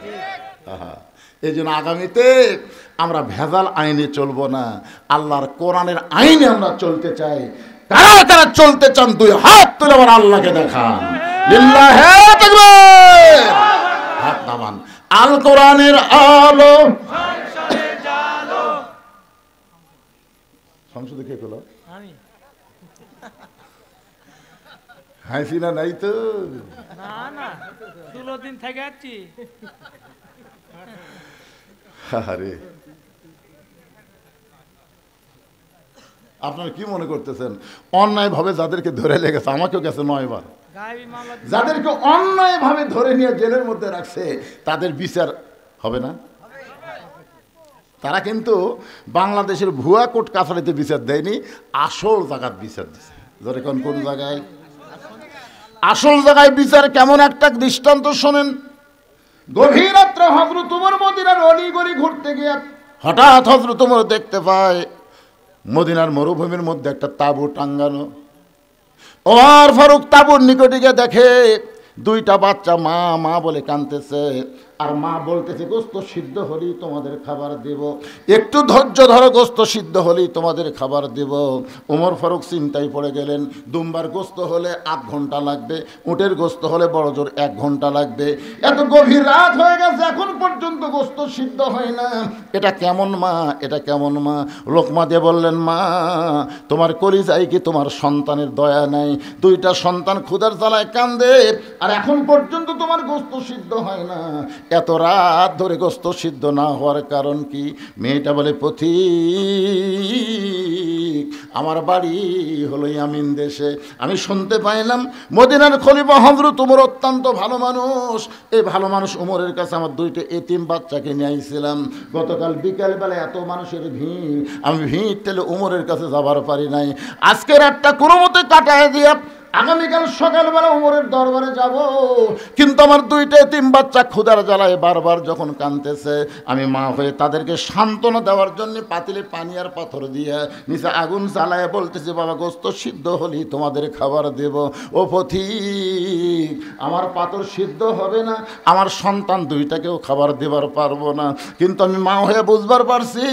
এই জন্য আগামীতে আমরা ভেজাল আইনে চলবো না, আল্লাহর কোরআনের আইনে আমরা চলতে চাই। কারা কারা চলতে চান দুই হাত তুলে আমার আল্লাহকে দেখান। লিল্লাহি তাকবীর। হাত নামান। আল কোরআনের আলো সংসদে কে করলো? হাসিনা নাই তো? না 16 দিন থেকে যাচ্ছি। আরে আপনারা কি মনে করতেছেন অন্যায় ভাবে যাদেরকে ধরে লেগেছে, আমাকেও গেছে 9 বার, যাদেরকে অন্যায় ভাবে ধরে নিয়ে জেলের মধ্যে রাখছে তাদের বিচার হবে না? তারা কিন্তু বাংলাদেশের ভুয়া কোর্ট কাছারিতে বিচার দেয়নি, আসল জায়গায় বিচার দিচ্ছে। ধরে কোন জায়গায়? আসল জায়গায় বিচার কেমন একটা দৃষ্টান্ত শোনেন। গভীর রাত্রে হযরত ওমর মদিনার অলিগলি ঘুরতে গিয়ে হঠাৎ হযরত ওমর দেখতে পায় মদিনার মরুভূমির মধ্যে একটা তাঁবু টাঙ্গানো। ওমর ফারুক তাঁবুর নিকটে গিয়ে দেখে দুইটা বাচ্চা মা মা বলে কাঁদতেছে, আর মা বলতেছে গোস্ত সিদ্ধ হলেই তোমাদের খাবার দেব, একটু ধৈর্য ধরো, গোস্ত সিদ্ধ হলেই তোমাদের খাবার দেব। ওমর ফারুক চিন্তায় পড়ে গেলেন, দুম্বার গোস্ত হলে 8 ঘন্টা লাগবে, উটের গোস্ত হলে বড় জোর 1 ঘন্টা লাগবে। এত গভীর রাত হয়ে গেছে, এখন পর্যন্ত গোস্ত সিদ্ধ হয় না। এটা কেমন মা, এটা কেমন মা? লোকমা দিয়ে বললেন, মা তোমার কলিজায় কি তোমার সন্তানের দয়া নাই? 2টা সন্তান ক্ষুধার জ্বালায় কান্দে, আর এখন পর্যন্ত তোমার গোস্ত সিদ্ধ হয় না। এত রাত ধরে গোস্ত সিদ্ধ না হওয়ার কারণ কি? মেয়েটা বলে, পথিক আমার বাড়ি হলো ইয়ামিন দেশে, আমি শুনতে পাইলাম মদিনার খলিফা হযরত ওমর অত্যন্ত ভালো মানুষ। এই ভালো মানুষ ওমরের কাছে আমার 2টা এতিম বাচ্চাকে নিয়ে আইছিলাম। গতকাল বিকালবেলা এত মানুষের ভিড়, আমি ভিড় ঠেলে ওমরের কাছে যাবার পারি নাই। আজকে রাতটা কোনো মতে কাটায় দিয়া আগামীকাল সকালবেলা ওমরের দরবারে যাব, কিন্তু আমার 2টা এতিম বাচ্চা ক্ষুধার জ্বালায় বারবার যখন কাঁদতেছে, আমি মা হয়ে তাদেরকে সান্ত্বনা দেওয়ার জন্য পাতিলে পানি আর পাথর দিয়ে নিচে আগুন জ্বালায় বলতেছি, বাবা গোস্ত সিদ্ধ হলেই তোমাদের খাবার দেব। ও পথিক আমার পাথর সিদ্ধ হবে না, আমার সন্তান 2টাকেও খাবার দেবার পারবো না, কিন্তু আমি মা হয়ে বুঝবার পারছি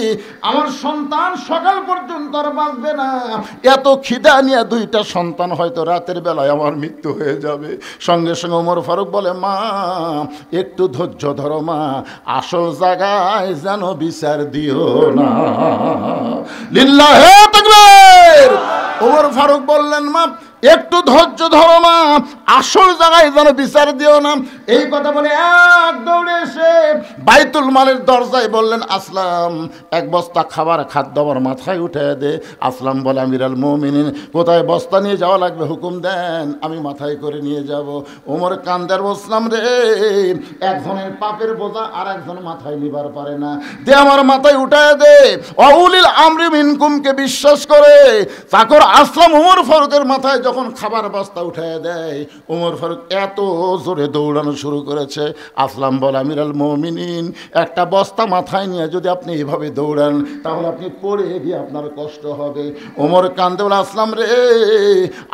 আমার সন্তান সকাল পর্যন্ত আর বাঁচবে না। এত খিদা নিয়ে 2টা সন্তান হয়তো রাতের বেলায় আমার মৃত্যু হয়ে যাবে। সঙ্গে সঙ্গে ওমর ফারুক বলে, মা একটু ধৈর্য ধরো মা, আসল জায়গায় যেন বিচার দিও না। লিল্লাহি তাকবীর। ওমর ফারুক বললেন, মা একটু ধৈর্য ধরো মা, আসল জায়গায় যেন বিচার দিও না। এই কথা বলে এক দৌড়ে এসে বাইতুল মালের দরজায় বললেন, আসলাম 1 বস্তা খাবার খাদ্য আমার মাথায় উঠে দে। আসলাম বলে, আমিরাল মুমিনিন কোথায় বস্তা নিয়ে যাওয়া লাগবে হুকুম দেন, আমি মাথায় করে নিয়ে যাব। ওমর কান্দার বসলাম, রে একজনের পাপের বোঝা আর একজন মাথায় নিবার পারে না, দে আমার মাথায় উঠায় দে। অউলিল আমরি মিনকুমকে বিশ্বাস করে চাকর আসলাম ওমর ফারুকের মাথায় যখন খাবার বস্তা উঠায় দেয়, ওমর ফারুক এত জোরে দৌড়ানো শুরু করেছে। আসলাম বলে, আমিরাল মুমিনিন একটা বস্তা মাথায় নিয়ে যদি আপনি এভাবে দৌড়ান তাহলে আপনি পড়ে গিয়ে আপনার কষ্ট হবে। ওমর কান্দে বলে, আসলাম রে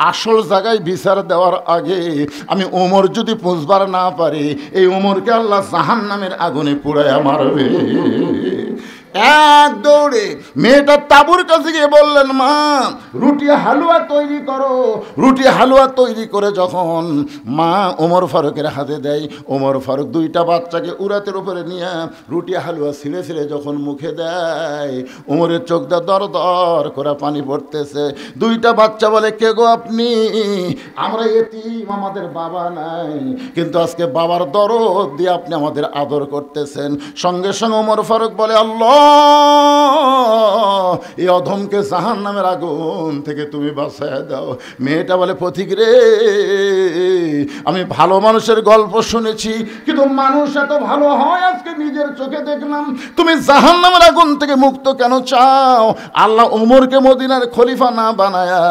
আসল জায়গায় বিচার দেওয়ার আগে আমি ওমর যদি বুঝবার না পারি, এই ওমরকে আল্লাহ জাহান্নামের আগুনে পুড়াইয়া মারবে। এক দৌড়ে মেয়েটা তাঁবুর কাছে গিয়ে বললেন, মা রুটি হালুয়া তৈরি করো। রুটি হালুয়া তৈরি করে যখন মা ওমর ফারুকের হাতে দেয়, ওমর ফারুক 2টা বাচ্চাকে উরাতের উপরে নিয়ে রুটি হালুয়া ছিঁড়ে ছিঁড়ে যখন মুখে দেয়, ওমরের চোখ দিয়ে দর দর করে পানি পড়তেছে। 2টা বাচ্চা বলে, কে গো আপনি? আমরা এতিম, আমাদের বাবা নাই, কিন্তু আজকে বাবার দরদ দিয়ে আপনি আমাদের আদর করতেছেন। সঙ্গে সঙ্গে ওমর ফারুক বলে, আল্লাহ এই অধমকে জাহান্নামের আগুন থেকে তুমি বাঁচায় দাও। মেয়েটা বলে, পথিক রে, আমি ভালো মানুষের গল্প শুনেছি, কিন্তু মানুষ এত ভালো হয় আজকে নিজের চোখে দেখলাম। তুমি জাহান্নামের আগুন থেকে মুক্ত কেন চাও? আল্লাহ ওমরকে মদিনার খলিফা না বানায়া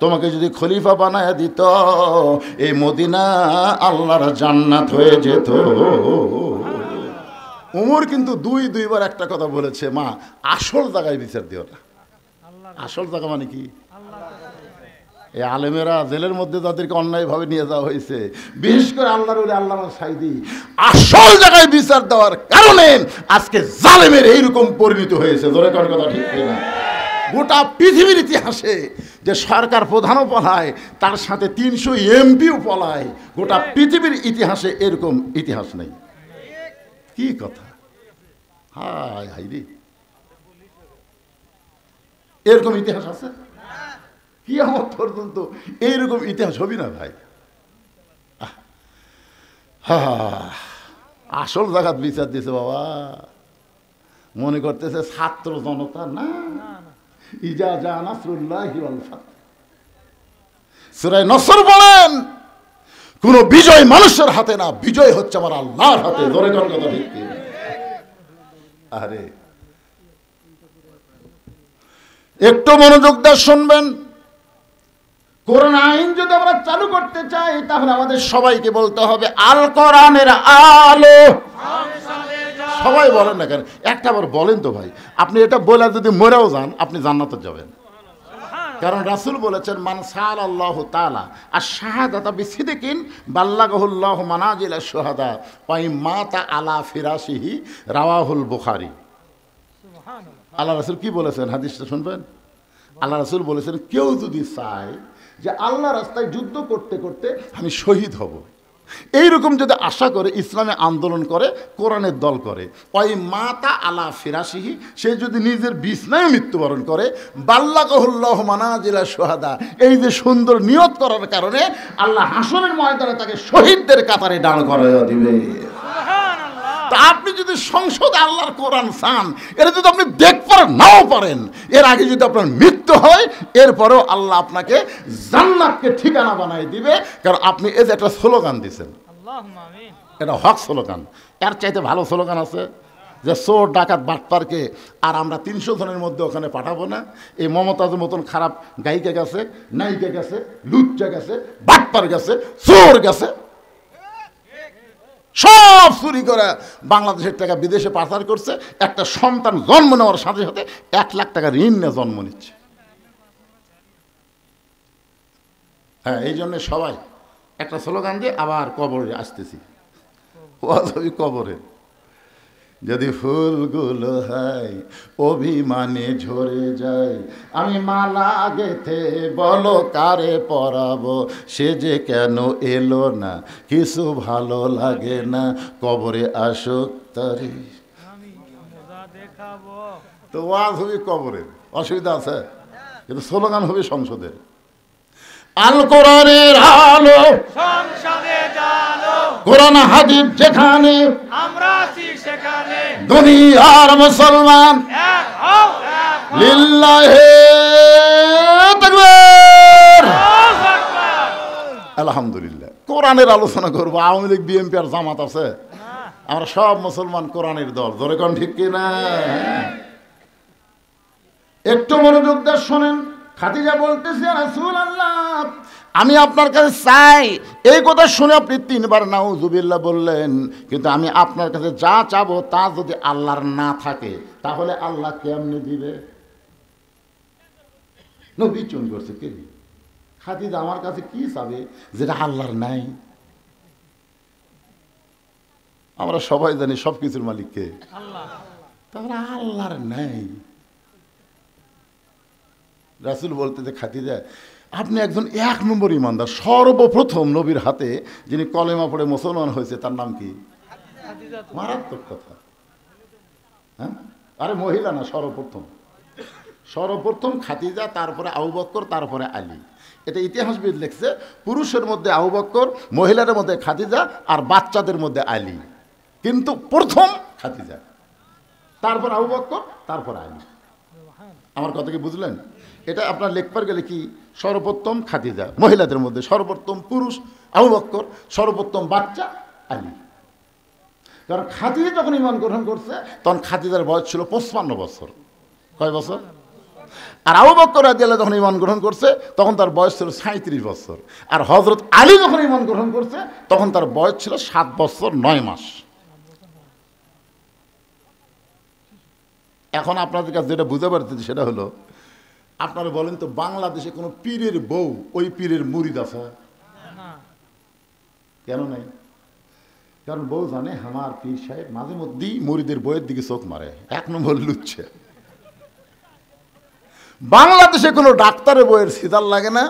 তোমাকে যদি খলিফা বানায়া দিত, এই মদিনা আল্লাহর জান্নাত হয়ে যেত। ওমর কিন্তু দুইবার একটা কথা বলেছে, মা আসল জায়গায় বিচার দিও না। আসল জায়গা মানে কি? এই আলেমেরা জেলের মধ্যে যাদেরকে অন্যায়ভাবে নিয়ে যাওয়া হয়েছে, বিশেষ করে আল্লাহর ওলি আল্লামা সাইদি, আসল জায়গায় বিচার দেওয়ার কারণে আজকে জালেমের এইরকম পরিণতি হয়েছে। জোরে কোন কথা ঠিক না? গোটা পৃথিবীর ইতিহাসে যে সরকার প্রধানও পলায়, তার সাথে 300 এমপিও পলায়, গোটা পৃথিবীর ইতিহাসে এরকম ইতিহাস নেই। কি কথা! হায় হায় রে, এরকম ইতিহাস আছে? কি আমার পর্যন্ত এইরকম ইতিহাস হবি না ভাই। আসল জায়গাত বিচার দিয়েছে বাবা। মনে করতেছে ছাত্র জনতা না। ইজা জা নাসরুল্লাহি ওয়াল ফাতহ, সূরা নসর বলেন, কোন বিজয় মানুষের হাতে না, বিজয় হচ্ছে আমার আল্লাহর হাতে। ধরে কোন কথা ঠিক? আরে একটু মনোযোগ দিয়ে শুনবেন। কোরআন আইন যদি আমরা চালু করতে চাই, তাহলে আমাদের সবাইকে বলতে হবে আল কোরআনের আলো। সবাই বলেন না কেন? একটা বার বলেন তো ভাই। আপনি এটা বলে যদি মরেও যান, আপনি জান্নাতে যাবেন। কারণ রাসূল বলেছেন, মান সাআলাল্লাহু তাআলা আশ-শাহাদাতা বিসিদকিন বাল্লাগাহুল্লাহু মানাজিলা শুহাদা ওয়া ইমাতা আলা ফিরাশিহি, রাওয়াহুল বুখারী। আল্লাহ রাসূল কি বলেছেন? হাদিসটা শুনবেন। আল্লাহ রাসূল বলেছেন, কেউ যদি চায় যে আল্লাহ রাস্তায় যুদ্ধ করতে করতে আমি শহীদ হব, এইরকম যদি আশা করে, ইসলামে আন্দোলন করে, কোরআনের দল করে, ওই মাতা আলা ফিরাশিহি, সে যদি নিজের বিছনায় মৃত্যুবরণ করে, বাল্লাগাহুল্লাহু মানাজিলা শুহাদা, এই যে সুন্দর নিয়ত করার কারণে আল্লাহ হাসরের ময়দানে তাকে শহীদদের কাতারে দাঁড় করাইয়া দিবে। তা আপনি যদি সংসদে আল্লাহর কোরআন চান, এটা যদি আপনি দেখতে নাও পারেন, এর আগে যদি আপনার মৃত্যু হয়, এরপরেও আল্লাহ আপনাকে জান্নাতকে ঠিকানা বানাই দিবে। কারণ আপনি এই যে একটা স্লোগান দিচ্ছেন, এটা হক স্লোগান। এর চাইতে ভালো স্লোগান আছে? যে চোর ডাকাত বাটপারকে আর আমরা 300 জনের মধ্যে ওখানে পাঠাবো না। এই মমতাজের মতন খারাপ গায়িকা গেছে, নায়িকা গেছে, লুচ্চা গেছে, বাটপার গেছে, চোর গেছে, সব চুরি করে বাংলাদেশের টাকা বিদেশে পাচার করছে। একটা সন্তান জন্ম নেওয়ার সাথে সাথে 1 লাখ টাকা ঋণ নিয়ে জন্ম নিচ্ছে। হ্যাঁ, এই জন্য সবাই একটা স্লোগান দিয়ে আবার কবরে আসতেছি। কবরে যদি ফুলগুলো হয় অভিমানে ঝরে যায়, আমি মালা গেথে বলো কারে পরাবো, সে যে কেন এলো না, কিছু ভালো লাগে না, কবরে আসুক তারি। তো ওয়াজ হবে কবরের, অসুবিধা আছে, কিন্তু স্লোগান হবে সংসদের। আল কোরআনের আলো সংসদে জালো, কোরআন হাদিস যেখানে আমরা আছি সেখানে, দুনিয়ার মুসলমান এক হও, লিল্লাহি তাকবীর, আল্লাহু আকবার। আলহামদুলিল্লাহ, কোরআনের আলোচনা করব। আওয়ামী লীগ, বিএনপি আর জামাত আছে? আমরা সব মুসলমান কোরআনের দল। জোরে কোন ঠিক কিনা? একটু মনোযোগ দিয়ে শোনেন। খাদিজা বলতেছে, রাসূলুল্লাহ, আমি আপনার কাছে চাই। এই কথা শুনে আপনি 3 বার নাউজুবিল্লাহ বললেন, কিন্তু আমি আপনার কাছে যা চাবো তা যদি আল্লাহর না থাকে, তাহলে আল্লাহ কেমনে দিবে? নবী চুন করছে, কে? খাদিজা আমার কাছে কি চাবে যেটা আল্লাহর নাই? আমরা সবাই জানি সব কিছুর মালিক কে? আল্লাহ। তাহলে আল্লাহর নাই। রাসূল বলতে যে, খাদিজা, আপনি একজন 1 নম্বর ইমানদার। সর্বপ্রথম নবীর হাতে যিনি কলেমা পড়ে মুসলমান হয়েছে, তার নাম কি? মারাত্মক কথা। হ্যাঁ, আরে মহিলা না, সর্বপ্রথম খাদিজা, তারপরে আবু বকর, তারপরে আলী। এটা ইতিহাসবিদ লিখছে। পুরুষের মধ্যে আবু বকর, মহিলাদের মধ্যে খাদিজা, আর বাচ্চাদের মধ্যে আলী। কিন্তু প্রথম খাদিজা, তারপর আবু বকর, তারপর আলী। আমার কথা কি বুঝলেন? এটা আপনার লেখবার গেলে কি সর্বোত্তম খাদিজা, মহিলাদের মধ্যে সর্বোত্তম পুরুষ আবু বকর, সর্বোত্তম বাচ্চা আলী। কারণ খাদিজা যখন ঈমান গ্রহণ করছে তখন খাদিজার বয়স ছিল 55 বছর। কয় বছর? আর আবু বকর রাদিয়াল্লাহু যখন ঈমান গ্রহণ করছে তখন তার বয়স ছিল 37 বছর। আর হযরত আলী যখন ঈমান গ্রহণ করছে তখন তার বয়স ছিল 7 বছর 9 মাস। এখন আপনাদের কাছে যেটা বুঝতে পারতেছি সেটা হলো, আপনারা বলেন তো বাংলাদেশে কোনো পীরের বউ ওই পীরের মুরিদ আছে? কেন নাই? কারণ বউ জানে আমার পীর সাহেব মাঝে মধ্যেই মুরিদের বইয়ের দিকে চোখ মারে, 1 নম্বর লুচ্ছে। বাংলাদেশে কোনো ডাক্তারের বইয়ের সিদার লাগে না,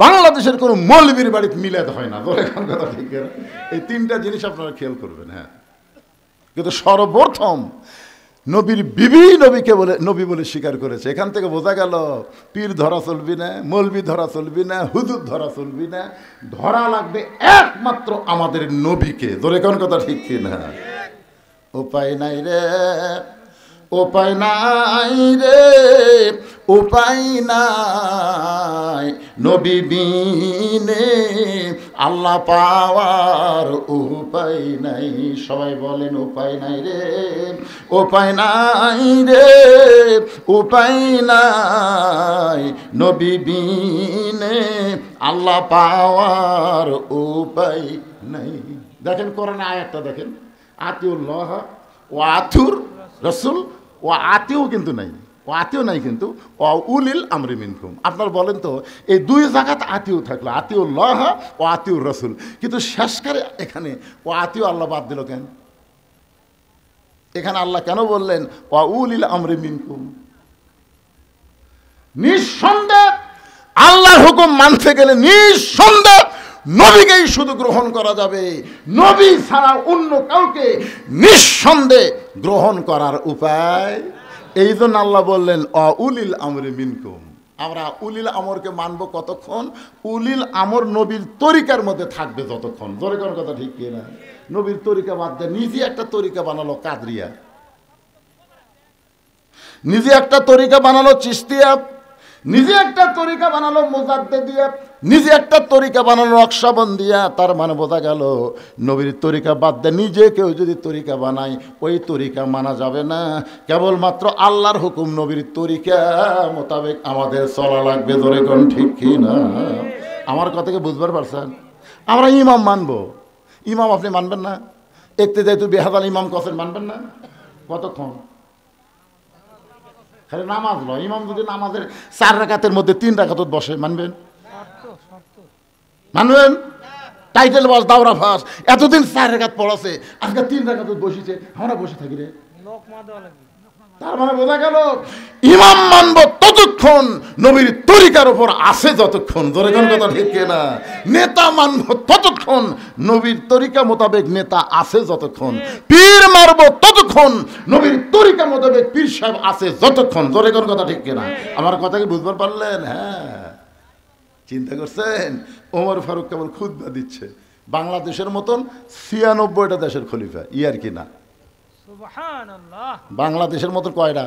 বাংলাদেশের কোনো মৌলবীর বাড়িতে মিলাদ হয় না। কথা ঠিক, এই 3টা জিনিস আপনারা খেয়াল করবেন। হ্যাঁ, কিন্তু সর্বপ্রথম নবীর বিবি নবীকে বলে নবী বলে স্বীকার করেছে। এখান থেকে বোঝা গেল পীর ধরা চলবি না, মৌলবি ধরা চলবি না, হুজুর ধরা চলবি না, ধরা লাগবে একমাত্র আমাদের নবীকে। ধরে কোন কথা ঠিক কি না? উপায় নাই রে, উপায় নাই রে, উপায় নাই নবী বিনে আল্লাহ পাওয়ার উপায় নাই। সবাই বলেন উপায় নাই রে, উপায় নাই রে, উপায় নাই নবী বিনে আল্লাহ পাওয়ার উপায় নাই। দেখেন কোরআনে আয়াতটা দেখেন, আতিউল্লাহ ও আতুর রসুল ও আতিও কিন্তু নাই, ও আতিও নাই কিন্তু ও উলিল আমরি মিনকুম। আপনার বলেন তো এই 2 জায়গাতে আতিও থাকলো, আতিউল্লাহ ও আতিউর রসুল, কিন্তু শেষকারে এখানে ও আতিও আল্লাহ বাদ দিল কেন? এখানে আল্লাহ কেন বললেন ও উলিল আমরি মিনকুম? নিঃসন্দেহ আল্লাহর হুকুম মানতে গেলে নিঃসন্দেহ নবীকেই শুধু গ্রহণ করা যাবে, নবী ছাড়া অন্য কাউকে নিঃসন্দেহে গ্রহণ করার উপায়। এই জন্য আল্লাহ বললেন উলিল আমরি মিনকুম। আমরা উলিল আমরকে মানব কতক্ষণ? উলিল আমর নবীর তরিকার মধ্যে থাকবে যতক্ষণ। জোরে কোন কথা ঠিক কিনা? নবীর তরিকা বাদ দিয়ে নিজে একটা তরিকা বানালো কাদরিয়া, নিজে একটা তরিকা বানালো চিশতিয়া, নিজে একটা তরিকা বানালো মুজাদ্দিদিয়া, নিজে একটা তরিকা বানালো নকশবন্দিয়া। তার মানে বোঝা গেল নবীর তরিকা বাদ দিয়ে নিজে কেউ যদি তরিকা বানায় ওই তরিকা মানা যাবে না। কেবলমাত্র আল্লাহর হুকুম নবীর তরিকা মোতাবেক আমাদের চলা লাগবে। ধরে কোন ঠিক কি না? আমার কথাকে বুঝবার পারছেন? আমরা ইমাম মানবো, ইমাম আপনি মানবেন না? একতে যাই তুই বেহাদাল ইমাম কসেন মানবেন না? কতক্ষণ? খালি নামাজ নয়, ইমাম যদি নামাজের 4 রাকাতের মধ্যে 3 রাকাত বসে মানবেন? মানবেন? টাইটেল বাস, দাওরা ফাঁস, এতদিন 4 রাকাত পড়াছে, আজকে 3 রাকাত বসেছে, আমরা বসে থাকি রে। তার মানে বোঝা গেল ইমাম মানব ততক্ষণ নবীর তরিকার উপর আছে যতক্ষণ। ধরে কোন কথা ঠিক না? নেতা মানব ততক্ষণ নবীর তরিকা মোতাবেক নেতা আছে যতক্ষণ। পীর মারব ততক্ষণ নবীর তরিকা মোতাবেক পীর সাহেব আছে যতক্ষণ। ধরে কোন কথা ঠিক না? আমার কথা কি বুঝবার পারলেন? হ্যাঁ, চিন্তা করছেন? ওমর ফারুক কেবল খুতবা দিচ্ছে, বাংলাদেশের মতন 96টা দেশের খলিফা, ইয়ার কি না? বাংলাদেশের মতো কয়টা?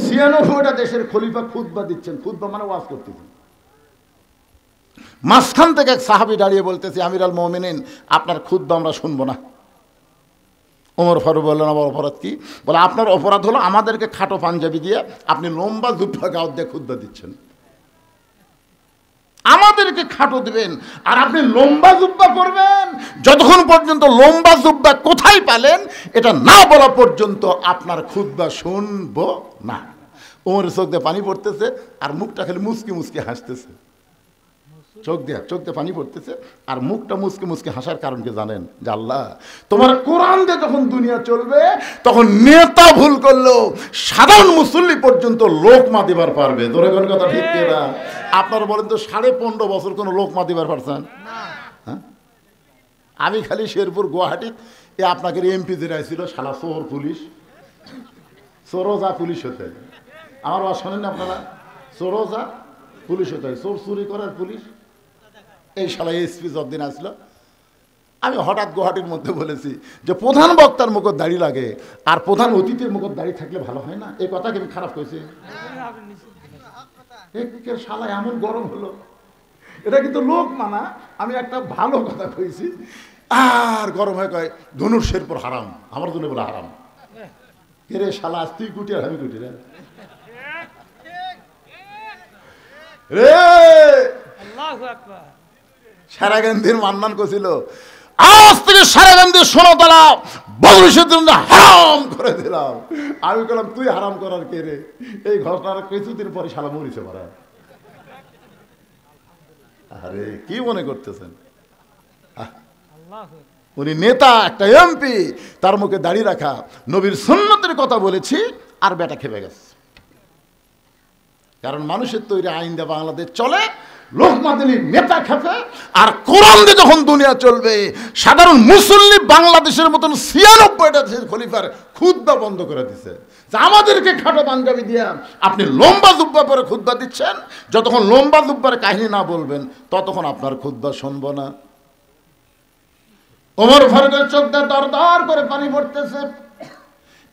96টা দেশের খলিফা খুতবা দিচ্ছেন। খুতবা মানে ওয়াজ করতেছেন। মাঝখান থেকে এক সাহাবী দাঁড়িয়ে বলতেছে, আমিরুল মুমিনিন আপনার খুতবা আমরা শুনবো না। ওমর ফারুক বললেন, আমার অপরাধ কি? বলে আপনার অপরাধ হলো আমাদেরকে খাটো পাঞ্জাবি দিয়ে আপনি লম্বা জুব্বা গাউত দিয়ে খুতবা দিচ্ছেন। আমাদেরকে খাটো দিবেন আর আপনি লম্বা জুব্বা করবেন। যতক্ষণ পর্যন্ত লম্বা জুব্বা কোথায় পেলেন এটা না বলা পর্যন্ত আপনার খুতবা শুনবো না। ওমর চোখ দিয়ে পানি পড়তেছে আর মুখটা খালি মুচকি মুচকি হাসতেছে। চোখ দিয়ে পানি পড়তেছে আর মুখটা মুচকি মুচকি হাসার কারণ কি জানেন? যে আল্লাহ তোমার কোরআন দিয়ে যখন দুনিয়া চলবে তখন নেতা ভুল করলেও সাধারণ মুসল্লি পর্যন্ত লোকমা দিবার পারবে। ধরে কোন কথা ঠিক না? আপনারা বলেন তো 15.5 বছর কোনো লোকমা দিবার পারছেন? হ্যাঁ, আমি খালি শেরপুর গুয়াহাটি আপনাকে এমপি যে ছিল শালা চোর পুলিশ, চোরোজা পুলিশ হতে। আমার আওয়াজ শোনেন না আপনারা? চোরোজা পুলিশ হতে হয়, চোর চুরি করার পুলিশ। এই শালা এসপি যতদিন আসলো আমি হঠাৎ গুয়াহাটির মধ্যে বলেছি যে প্রধান বক্তার মুখত দাড়ি লাগে আর প্রধান অতিথির মুখত দাড়ি থাকলে ভালো হয় না, এই কথাকে আমি খারাপ কইছি? শালা এমন গরম হলো, এটা কিন্তু লোক মানা, আমি একটা ভালো কথা কইছি আর গরম হয়ে কয় ধনুর শেরপুর হারাম, আমার জন্য বলে হারাম। কে রে শালা, তুই কুটি আর আমি কুটি রে রে। সারাগান্ধীর মান্নান কছিল আজ থেকে সারাগান্ধীর সোনাতলা বাংলাদেশের জন্য হারাম করে দিলাম। আমি বললাম তুই হারাম করার কে রে? এই ঘটনার কিছুদিন পরে শালা মরিছে মারা। আরে কি মনে করতেছেন? উনি নেতা, একটা এমপি, তার মুখে দাঁড়িয়ে রাখা, নবীর সুন্নতের কথা বলেছি আর বেটা খেপে গেছে। কারণ মানুষের তৈরি আইন দিয়ে বাংলাদেশ চলে, লোকমাদিনী নেতা খেপে, আর কোরআন দিয়ে যখন দুনিয়া চলবে সাধারণ মুসল্লি বাংলাদেশের মতন ৯৬টা দেশের খলিফার খুতবা বন্ধ করে দিছে। আমাদেরকে খাটো পাঞ্জাবি দিয়া আপনি লম্বা জুব্বা পরে খুতবা দিচ্ছেন, যতক্ষণ লম্বা জুব্বার কাহিনী না বলবেন ততক্ষণ আপনার খুতবা শুনবো না। ওমর ফারুকের চোখ দিয়ে দর দর করে পানি পড়তেছে।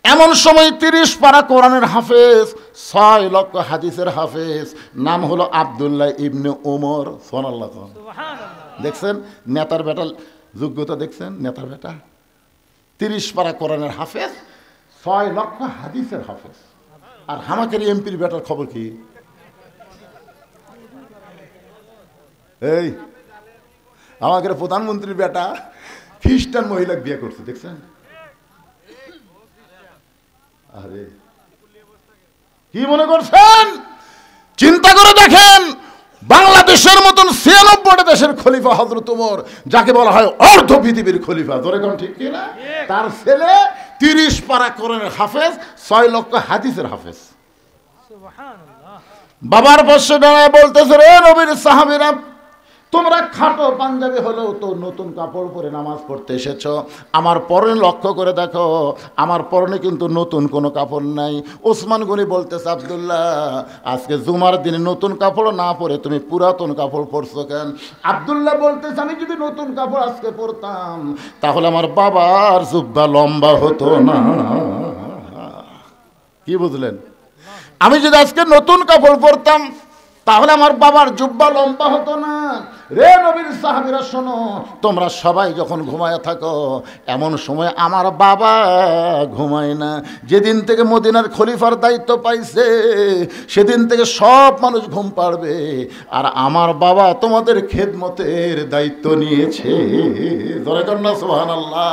এমন সময় ৩০ পারা কোরআনের হাফেজ, ৬ লক্ষ হাদিসের হাফেজ, নাম হলো আব্দুল্লাহ ইবনে ওমর। সুবহানাল্লাহ। দেখছেন নেতার বেটা যোগ্যতা, দেখছেন নেতার বেটা ৩০ পারা কোরআনের হাফেজ, ৬ লক্ষ হাদিসের হাফেজ। আর হামাকের এমপির বেটার খবর কি? এই আমাদের প্রধানমন্ত্রীর বেটা খ্রিস্টান মহিলা বিয়ে করছে, দেখছেন? আরে কি মনে করছেন? চিন্তা করে দেখেন, বাংলাদেশের মতন ৯৬টা দেশের খলিফা হযরত ওমর, যাকে বলা হয় অর্ধ পৃথিবীর খলিফা, ধরে কোন ঠিক কিনা? তার ছেলে ৩০ পারা কোরআনের হাফেজ, ৬ লক্ষ হাদিসের হাফেজ। বাবার পাশে দাঁড়ায় বলতেছে, রে নবীর সাহাবীরা, তোমরা খাটো পাঞ্জাবি হলেও তো নতুন কাপড় পরে নামাজ পড়তে এসেছ। আমার পরনে লক্ষ্য করে দেখো, আমার পরনে কিন্তু নতুন কোনো কাপড় নাই। ওসমান গনি বলতেছে, আব্দুল্লাহ আজকে জুমার দিনে নতুন কাপড় না পরে তুমি পুরাতন কাপড় পরছো কেন? আব্দুল্লাহ বলতেছে, আমি যদি নতুন কাপড় আজকে পরতাম তাহলে আমার বাবার জুব্বা লম্বা হতো না। কি বুঝলেন? আমি যদি আজকে নতুন কাপড় পরতাম তাহলে আমার বাবার জুব্বা লম্বা হতো না। রে নবীর সাহাবীরা শোনো, তোমরা সবাই যখন ঘুমায় থাকো, এমন সময় আমার বাবা ঘুমায় না। যেদিন থেকে মদিনার খলিফার দায়িত্ব পাইছে সেদিন থেকে সব মানুষ ঘুম পাড়বে, আর আমার বাবা তোমাদের খেদমতের দায়িত্ব নিয়েছে। ধরে কর না সুবহানাল্লাহ।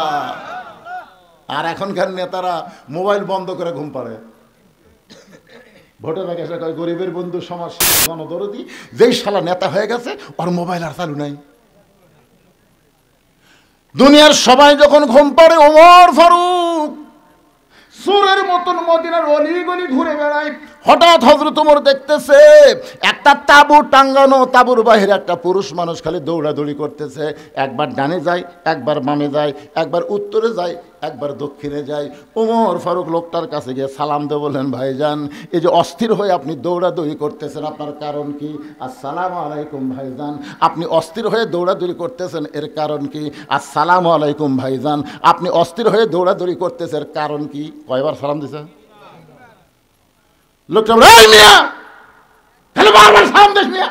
আর এখনকার নেতারা মোবাইল বন্ধ করে ঘুম পাড়ে। ভোটের আগে এসে কয় গরিবের বন্ধু, সমাজ জনদরদি। যেই শালা নেতা হয়ে গেছে ওর মোবাইল আর চালু নাই। দুনিয়ার সবাই যখন ঘুম পাড়ে, ওমর ফারুক সুরের মতন মদিনার অলিগলি ঘুরে বেড়ায়। হঠাৎ হযরত ওমর দেখতেছে একটা তাঁবু টাঙ্গানো, তাঁবুর বাইরে একটা পুরুষ মানুষ খালি দৌড়াদৌড়ি করতেছে। একবার ডানে যায়, একবার বামে যায়, একবার উত্তরে যায়, একবার দক্ষিণে যায়। ওমর ফারুক লোকটার কাছে গিয়ে সালাম দিয়ে বললেন, ভাইজান এই যে অস্থির হয়ে আপনি দৌড়াদৌড়ি করতেছেন, আপনার কারণ কি? আসসালামু আলাইকুম ভাইজান। আপনি অস্থির হয়ে দৌড়াদৌড়ি করতেছেন, এর কারণ কি? আসসালামু আলাইকুম ভাইজান। আপনি অস্থির হয়ে দৌড়াদৌড়ি করতেছেন, এর কারণ কি? কয়বার সালাম দিছে লোকটা? মিয়া তাহলে বারবার সালাম দিস মিয়া,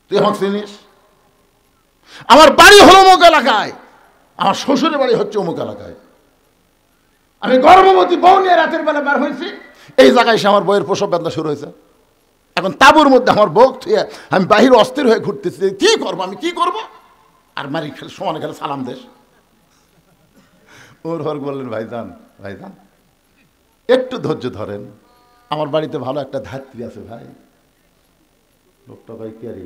তুই আমাকে চিনিস? আমার বাড়ি হলো অমুক এলাকায়, আমার শ্বশুরের বাড়ি হচ্ছে অমুক এলাকায়। আমি গর্ভবতী বউ নিয়ে রাতের বেলা বের হয়েছি, এই জায়গায় এসে আমার বউয়ের প্রসব বেদনা শুরু হয়েছে। এখন তাঁবুর মধ্যে আমার বউ থুয়ে আমি বাহির অস্থির হয়ে ঘুরতেছি, কি করবো, আমি কি করবো? আর মারি সমানে খেলে সালাম দেশ। ওর হর বললেন, ভাইজান ভাইজান একটু ধৈর্য ধরেন, আমার বাড়িতে ভালো একটা ধাত্রী আছে ভাই। লোকটা ভাই কে রে,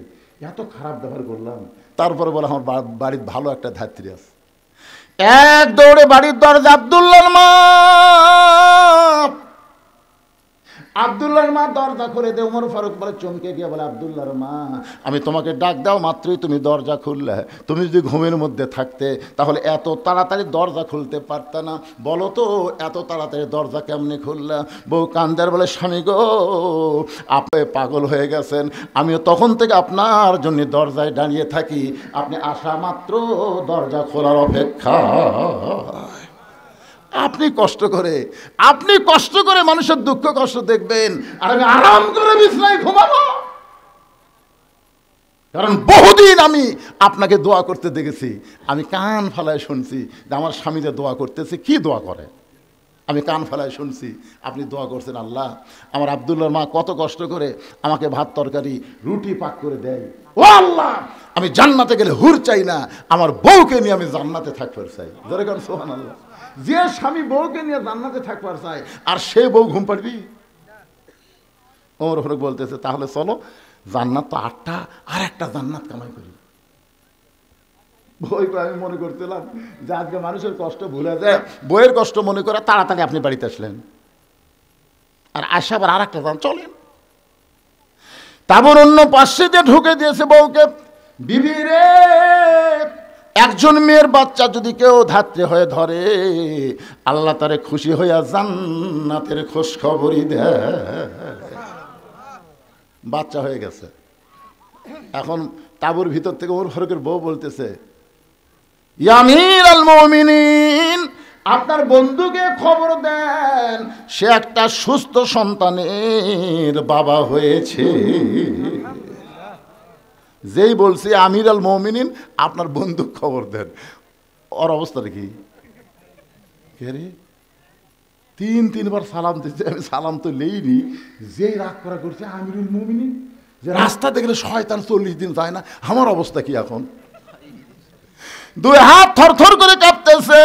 এত খারাপ ব্যবহার করলাম, তারপরে বলে আমার বাড়ির ভালো একটা ধাত্রী আছে। এক দৌড়ে বাড়ির দরজা, আব্দুল্লাহর মা আব্দুল্লাহর মা দরজা খুলে দে। ওমর ফারুক বলে, চমকে গিয়ে বলে, আব্দুল্লাহর মা, আমি তোমাকে ডাক দাও মাত্রই তুমি দরজা খুললে। তুমি যদি ঘুমের মধ্যে থাকতে তাহলে এত তাড়াতাড়ি দরজা খুলতে পারতে না। বলো তো এত তাড়াতাড়ি দরজা কেমনে খুললা? বউ কান্দার বলে, স্বামী গো, আপনি পাগল হয়ে গেছেন। আমিও তখন থেকে আপনার জন্য দরজায় দাঁড়িয়ে থাকি, আপনি আসা মাত্র দরজা খোলার অপেক্ষা। আপনি কষ্ট করে মানুষের দুঃখ কষ্ট দেখবেন, আর আমি আরাম করে বিছানায় ঘুমাবো। কারণ বহুদিন আমি আপনাকে দোয়া করতে দেখেছি, আমি কান ফালায় শুনছি যে আমার স্বামীতে দোয়া করতেছে। কি দোয়া করে? আমি কান ফালায় শুনছি আপনি দোয়া করছেন, আল্লাহ আমার আব্দুল্লাহর মা কত কষ্ট করে আমাকে ভাত তরকারি রুটি পাক করে দেয়। ও আল্লাহ, আমি জান্নাতে গেলে হুর চাই না, আমার বউকে নিয়ে আমি জান্নাতে থাকবার চাই। ধরে কারণ সুবহানাল্লাহ, যে স্বামী বউকে নিয়ে জান্নাতে থাকবার চায় আর সে বউ ঘুম পাড়বি? ওমর ফারুক বলতেছে, তাহলে চলো, জান্নাত তো 8টা, আর একটা জান্নাত কামাই করি। বই আমি মনে করছিলাম যে আজকে মানুষের কষ্ট ভুলে যায়, বইয়ের কষ্ট মনে করে তাড়াতাড়ি আপনি বাড়িতে আসলেন, আর আসা আবার আর একটা জান চলেন। তারপর অন্য পাশে দিয়ে ঢুকে দিয়েছে বউকে। বিবি রে, একজন মেয়ের বাচ্চা যদি কেউ ধাত্রে হয়ে ধরে, আল্লাহ তারে খুশি হইয়া জান্নাতের খোঁজ খবরই দেয়। বাচ্চা হয়ে গেছে। এখন তাঁবুর ভিতর থেকে ওমর ফারুকের বউ বলতেছে, ইয়া আমিরুল মুমিনিন, আপনার বন্ধুকে খবর দেন, সে একটা সুস্থ সন্তানের বাবা হয়েছে। যেই বলছে আমিরুল মুমিনিন, আপনার বন্ধু খবর দেন, ওর অবস্থাটা কি? কে রে? 3-3বার সালাম দিচ্ছে, আমি সালাম তো লেইনি। যেই রাগ করা করছে আমিরুল মুমিনিন, যে রাস্তা দেখলে শয়তান 40 দিন যায় না, আমার অবস্থা কি এখন? 2 হাত থরথর করে কাঁপতেছে,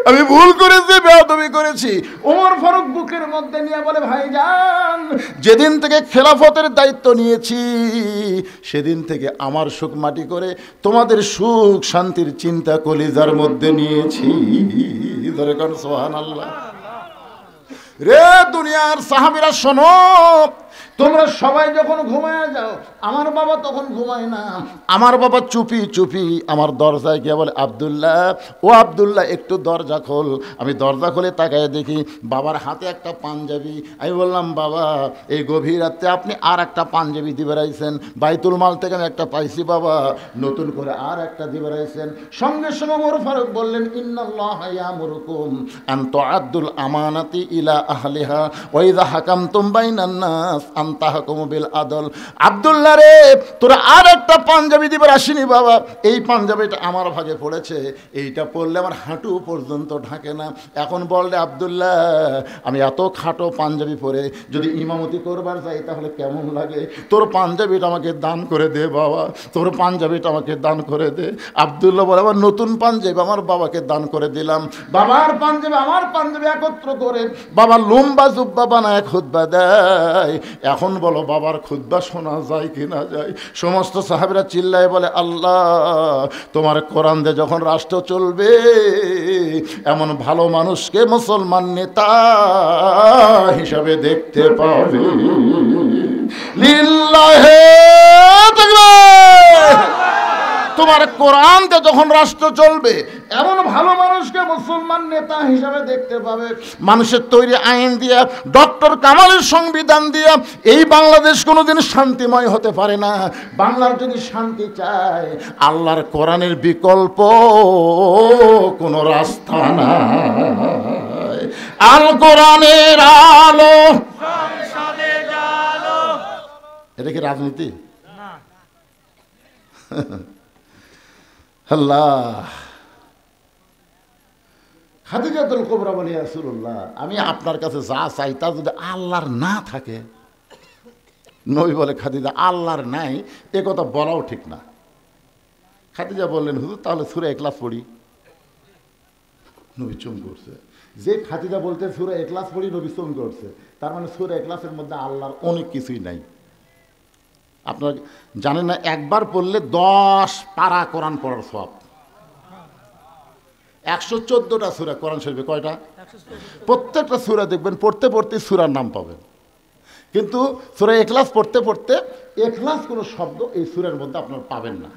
আমি ভুল করেছি, বেয়াদবি করেছি। ওমর ফারুক বুকের মধ্যে নিয়ে বলে, ভাইজান, যেদিন থেকে খেলাফতের দায়িত্ব নিয়েছি সেদিন থেকে আমার সুখ মাটি করে তোমাদের সুখ শান্তির চিন্তা কলিজার মধ্যে নিয়েছি। ধরে কোন সুবহানাল্লাহ। রে দুনিয়ার সাহাবীরা শোনো, তোমরা সবাই যখন ঘুমায় যাও, আমার বাবা তখন ঘুমায় না। আমার বাবা চুপি চুপি আমার দরজায় গিয়ে বলে, আব্দুল্লাহ, ও আব্দুল্লাহ, একটু দরজা খোল। আমি দরজা খুলে তাকায় দেখি বাবার হাতে একটা পাঞ্জাবি। আমি বললাম, বাবা, এই গভীর রাতে আপনি আর একটা পাঞ্জাবি দিয়ে বেড়াইছেন, বাইতুল মাল থেকে আমি একটা পাইছি বাবা, নতুন করে আর একটা দিয়ে বেড়াইছেন। সঙ্গে সঙ্গে ওমর ফারুক বললেন, ইন্নাল্লাহা ইয়ামুরুকুম আন তুআদ্দুল আমানাতি ইলা আহলিহা ওয়া ইযা হাকামতুম বাইনান নাস আন তাহকুমু বিল আদল। আব্দুল্লাহ রে, তোরা আর একটা পাঞ্জাবি দিবার আসিনি বাবা, এই পাঞ্জাবিটা আমার ভাগে পড়েছে, এইটা পরলে আমার হাঁটু পর্যন্ত ঢাকে না। এখন বললে, আব্দুল্লাহ, আমি এত খাটো পাঞ্জাবি পরে যদি ইমামতি করবার যাই তাহলে কেমন লাগে? তোর পাঞ্জাবিটা আমাকে দান করে দে বাবা, তোর পাঞ্জাবিটা আমাকে দান করে দে। আব্দুল্লাহ বলে, আমার নতুন পাঞ্জাবি আমার বাবাকে দান করে দিলাম। বাবার পাঞ্জাবি আমার পাঞ্জাবি একত্র করে বাবা লম্বা জুব্বা বানায় খুতবা দেয়। এখন বলো, বাবার খুতবা শোনা যায় কি না যায়? সমস্ত সাহাবীরা চিল্লায় বলে, আল্লাহ, তোমার কোরআন দিয়ে যখন রাষ্ট্র চলবে, এমন ভালো মানুষকে মুসলমান নেতা হিসাবে দেখতে পাবে। লিল্লাহে তাকবীর। তোমার কোরআন দিয়ে যখন রাষ্ট্র চলবে, এমন ভালো মানুষকে মুসলমান নেতা হিসাবে দেখতে পাবে। মানুষের তৈরি আইন দিয়া, ডক্টর কামালের সংবিধান দিয়া এই বাংলাদেশ কোনোদিন শান্তিময় হতে পারে না। বাংলার যদি শান্তি চায়, আল্লাহর কোরআনের বিকল্প কোনো রাস্তা নাই। আল কোরআনের আলো, এটা কি রাজনীতি? আল্লাহ। খাদিজাতুল কুবরা বলে, ইয়া রাসূলুল্লাহ, আমি আপনার কাছে যা চাই তা যদি আল্লাহর না থাকে। নবী বলে, খাদিজা, আল্লাহর নাই এ কথা বলাও ঠিক না। খাদিজা বললেন, হুজুর, তাহলে সূরা ইখলাস পড়ি। নবী চুম করছে। যে খাদিজা বলতে সূরা ইখলাস পড়ি, নবী চুম করছে, তার মানে সূরা ইখলাসের মধ্যে আল্লাহর অনেক কিছুই নাই। আপনারা জানেন না, একবার পড়লে 10 পারা কোরআন পড়ার সওয়াব। 114টা সূরা কোরআন শরীফে, কয়টা? প্রত্যেকটা সূরা দেখবেন পড়তে পড়তে সূরার নাম পাবেন। কিন্তু সূরা ইখলাস পড়তে পড়তে ইখলাস কোনো শব্দ এই সূরার মধ্যে আপনারা পাবেন না।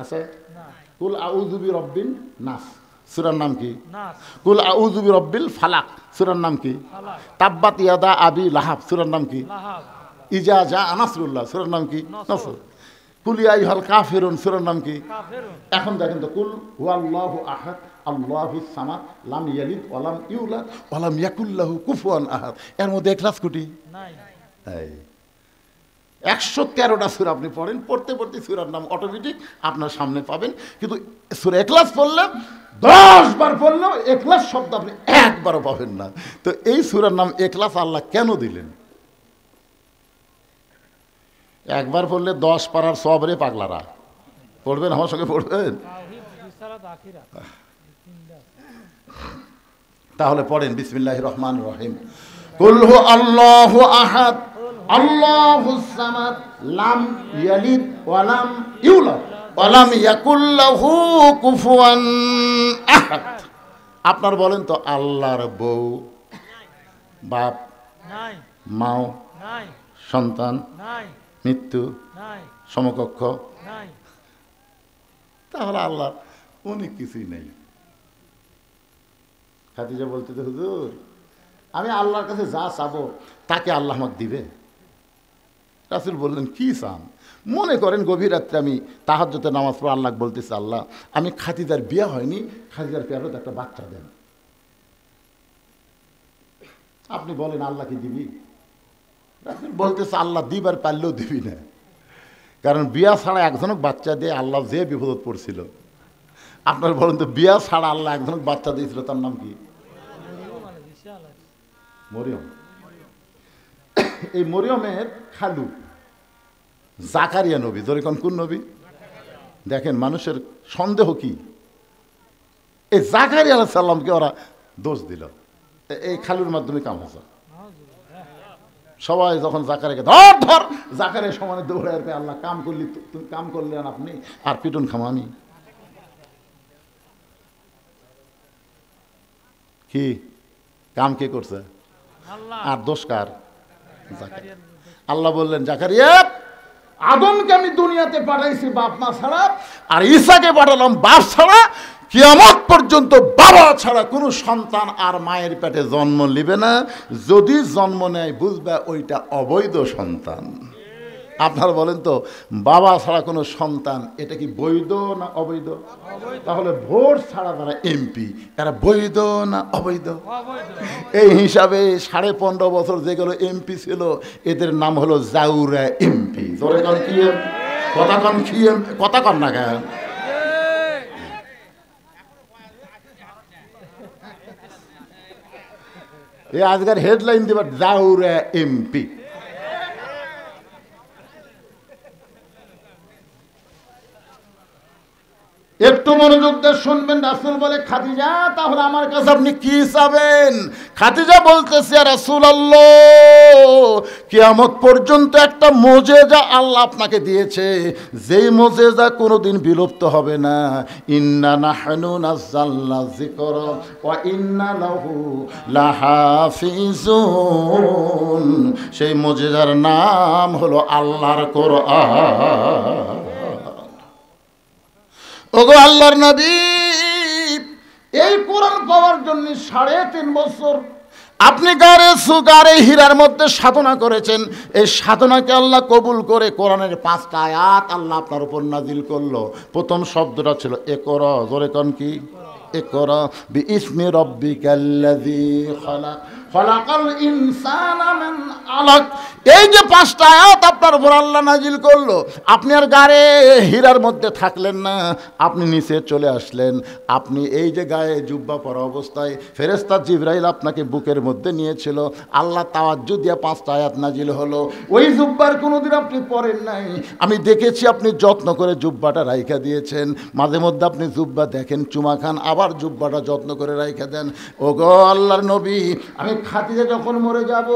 আছে কুল আউযু বিরাব্বিন নাস, সূরার নাম কি? কুল আউযু বিরাব্বিল ফালাক, সূরার নাম কি? তাব্বাত ইয়াদা আবি লাহাব, সূরার নাম কি? ইজা জা নাসরুল্লাহ, সূরার নাম কি? নাসর। কুল ইয়া আইয়ুহাল কাফিরুন, সূরার নাম কি? এখন দেখেন তো, কুল হুয়াল্লাহু আহাদ আল্লাহুস সামাদ লাম ইয়ালিদ ওয়া লাম ইউলাদ ওয়া লাম ইয়াকুল লাহু কুফুয়ান আহাদ, এর মধ্যে ইখলাস কোটি নাই। 113টা সূরা আপনি পড়েন, পড়তে পড়তে সূরার নাম অটোমেটিক আপনার সামনে পাবেন। কিন্তু সূরা ইখলাস পড়লে 10 বার পড়লেও ইখলাস শব্দ আপনি একবারও পাবেন না। তো এই সূরার নাম ইখলাস আল্লাহ কেন দিলেন? একবার পড়লে 10 পারার সবরে পাগলারা পড়বেন, আমার সঙ্গে পড়বেন। তাহলে পড়েন বিসমিল্লাহির রহমানির রহিম। কুল হু আল্লাহু আহাদ আল্লাহুস সামাদ লাম ইয়ালিদ ওয়া লাম ইউলাদ ওয়া লাম ইয়াকুল লাহু কুফুয়ান আহাদ। আপনার বলেন তো, আল্লাহর বউ, বাপ নাই, মাও নাই, সন্তান নাই, মৃত্যু নাই, সমকক্ষ নাই, তাহলে আল্লাহ অনেক কিছুই নেই। খাদিজা বলতে তো, হুজুর আমি আল্লাহর কাছে যা চাবো তাকে আল্লাহ আমাকে দিবে। রাসূল বললেন, কি চান? মনে করেন গভীর রাত্রে আমি তাহাজ্জুদে নামাজ পড়ে আল্লাহ বলতেছি, আল্লাহ আমি খাদিজার বিয়ে হয়নি, খাদিজার পেয়ারত একটা বাচ্চা দেন। আপনি বলেন আল্লাহ কি দিবি? রাসূল বলতেছে, আল্লাহ দিবার পারলেও দিবি না, কারণ বিয়া ছাড়া একজনক বাচ্চা দিয়ে আল্লাহ যে বিপদত পড়ছিল। আপনার বলেন তো, বিয়া ছাড়া আল্লাহ একজনক বাচ্চা দিয়েছিল, তার নাম কি? মরিয়ম। এই মরিয়মের খালু জাকারিয়া নবী। ধরে কোন নবী? দেখেন মানুষের সন্দেহ কি, এই জাকারিয়া আলাইহিস সালামকে ওরা দোষ দিল, এই খালুর মাধ্যমে কাম হয়েছে। সবাই যখন জাকারিয়াকে ধর ধর, জাকারিয়া সমানে দৌড়ে আসবে, আল্লাহ কাম করলি, তুমি কাম করলেন আপনি, আর পিটুন খামো আমি। কি কাম কে করছে? আর দোষ কার? আল্লাহ বললেন, জাকারিয়া আদমকে আমি দুনিয়াতে পাঠাইছি বাপ মা ছাড়া, আর ঈসাকে পাঠালাম বাপ ছাড়া। কিয়ামত পর্যন্ত বাবা ছাড়া কোনো সন্তান আর মায়ের পেটে জন্ম নিবে না। যদি জন্ম নেয় বুঝবে ওইটা অবৈধ সন্তান। আপনারা বলেন তো, বাবা ছাড়া কোনো সন্তান এটা কি বৈধ না অবৈধ? তাহলে ভোট ছাড়া যারা এমপি, এরা বৈধ না অবৈধ? এই হিসাবে 15.5 বছর যেগুলো এমপি ছিল এদের নাম হলো জাউরা এমপি। জোরে কন কি কথা কন, কি কথা কন না কেন? এই আজকের হেডলাইন দিবার জাউরা এমপি। একটু মনোযোগ দিয়ে শুনবেন। রাসূল বলে, খাদিজা তাহলে আমার কাছে আপনি কি চাবেন? খাদিজা বলতেছে, রাসূলুল্লাহ কিয়ামত পর্যন্ত একটা মুজিজা আল্লাহ আপনাকে দিয়েছে, যেই মুজিজা কোনোদিন বিলুপ্ত হবে না। ইন্না নাহনু নাযালনা যিকরা ওয়া ইন্না লাহু লাহাফিজুন। সেই মুজিজার নাম হলো আল্লাহর কোরআন। ওগো আল্লাহর নবী, এই কোরআন পাওয়ার জন্য 3.5 বছর আপনি গারে হীরার মধ্যে সাধনা করেছেন। এই সাধনাকে আল্লাহ কবুল করে কোরআনের 5টা আয়াত আল্লাহ আপনার উপর নাজিল করলো। প্রথম শব্দটা ছিল ইকরা। জোরে কোন কি? ইকরা বিইসমি রাব্বিকাল্লাযী খালাক খালাকাল ইনসানা মিন আলাক। এই যে 5টা আয়াত আপনার উপর আল্লাহ নাজিল করলো, আপনি আর গায়ে হীরার মধ্যে থাকলেন না, আপনি নিচে চলে আসলেন। আপনি এই যে গায়ে জুব্বা পরা অবস্থায় ফেরেশতা জিবরাইল আপনাকে বুকের মধ্যে নিয়েছিল। আল্লাহ তাওয়াজ্জু দিয়ে 5টা আয়াত নাজিল হলো। ওই জুব্বার কোনোদিন আপনি পরেন নাই, আমি দেখেছি আপনি যত্ন করে জুব্বাটা রাইখা দিয়েছেন। মাঝে মধ্যে আপনি জুব্বা দেখেন, চুমা খান, আবার জুব্বাটা যত্ন করে রাইখা দেন। ওগো আল্লাহর নবী, আমি খাদিজা যখন মরে যাব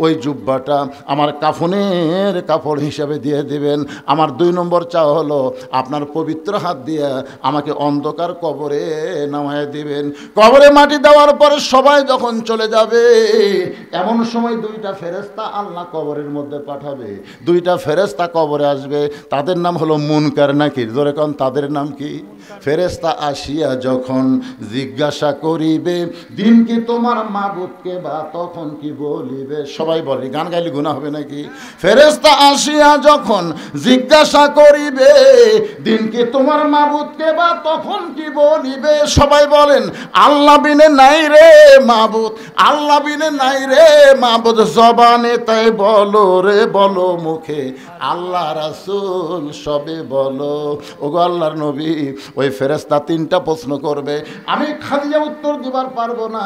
ওই জুব্বাটা আমার কাফনের কাপড় হিসাবে দিয়ে দেবেন। আমার 2 নম্বর চাওয়া হলো আপনার পবিত্র হাত দিয়ে আমাকে অন্ধকার কবরে নামায় দিবেন। কবরে মাটি দেওয়ার পরে সবাই যখন চলে যাবে এমন সময় 2টা ফেরেশতা আল্লাহ কবরের মধ্যে পাঠাবে। 2টা ফেরেশতা কবরে আসবে, তাদের নাম হলো মুনকার নাকির। জোরে কোন তাদের নাম কি? ফেরেশতা আসিয়া যখন জিজ্ঞাসা করিবে দিন কি তোমার মাবুদকে বা তখন কি বলিবে। সবাই বলে, গান গাইলে গুনাহ হবে নাকি? ফেরেশতা আসিয়া যখন জিজ্ঞাসা করিবে দিন কি তোমার মাবুদকে বা তখন কি বলিবে। সবাই বলেন আল্লাহ বিনে নাই রে মাবুদ, আল্লাহ বিনে নাই রে মাবুদ। জবানে তাই বলো রে বলো মুখে আল্লাহ রাসূল সবে বলো। ওগো আল্লাহর নবী, ওই ফেরেশতা 3টা প্রশ্ন করবে, আমি খাদিজা উত্তর দিবার পারবো না,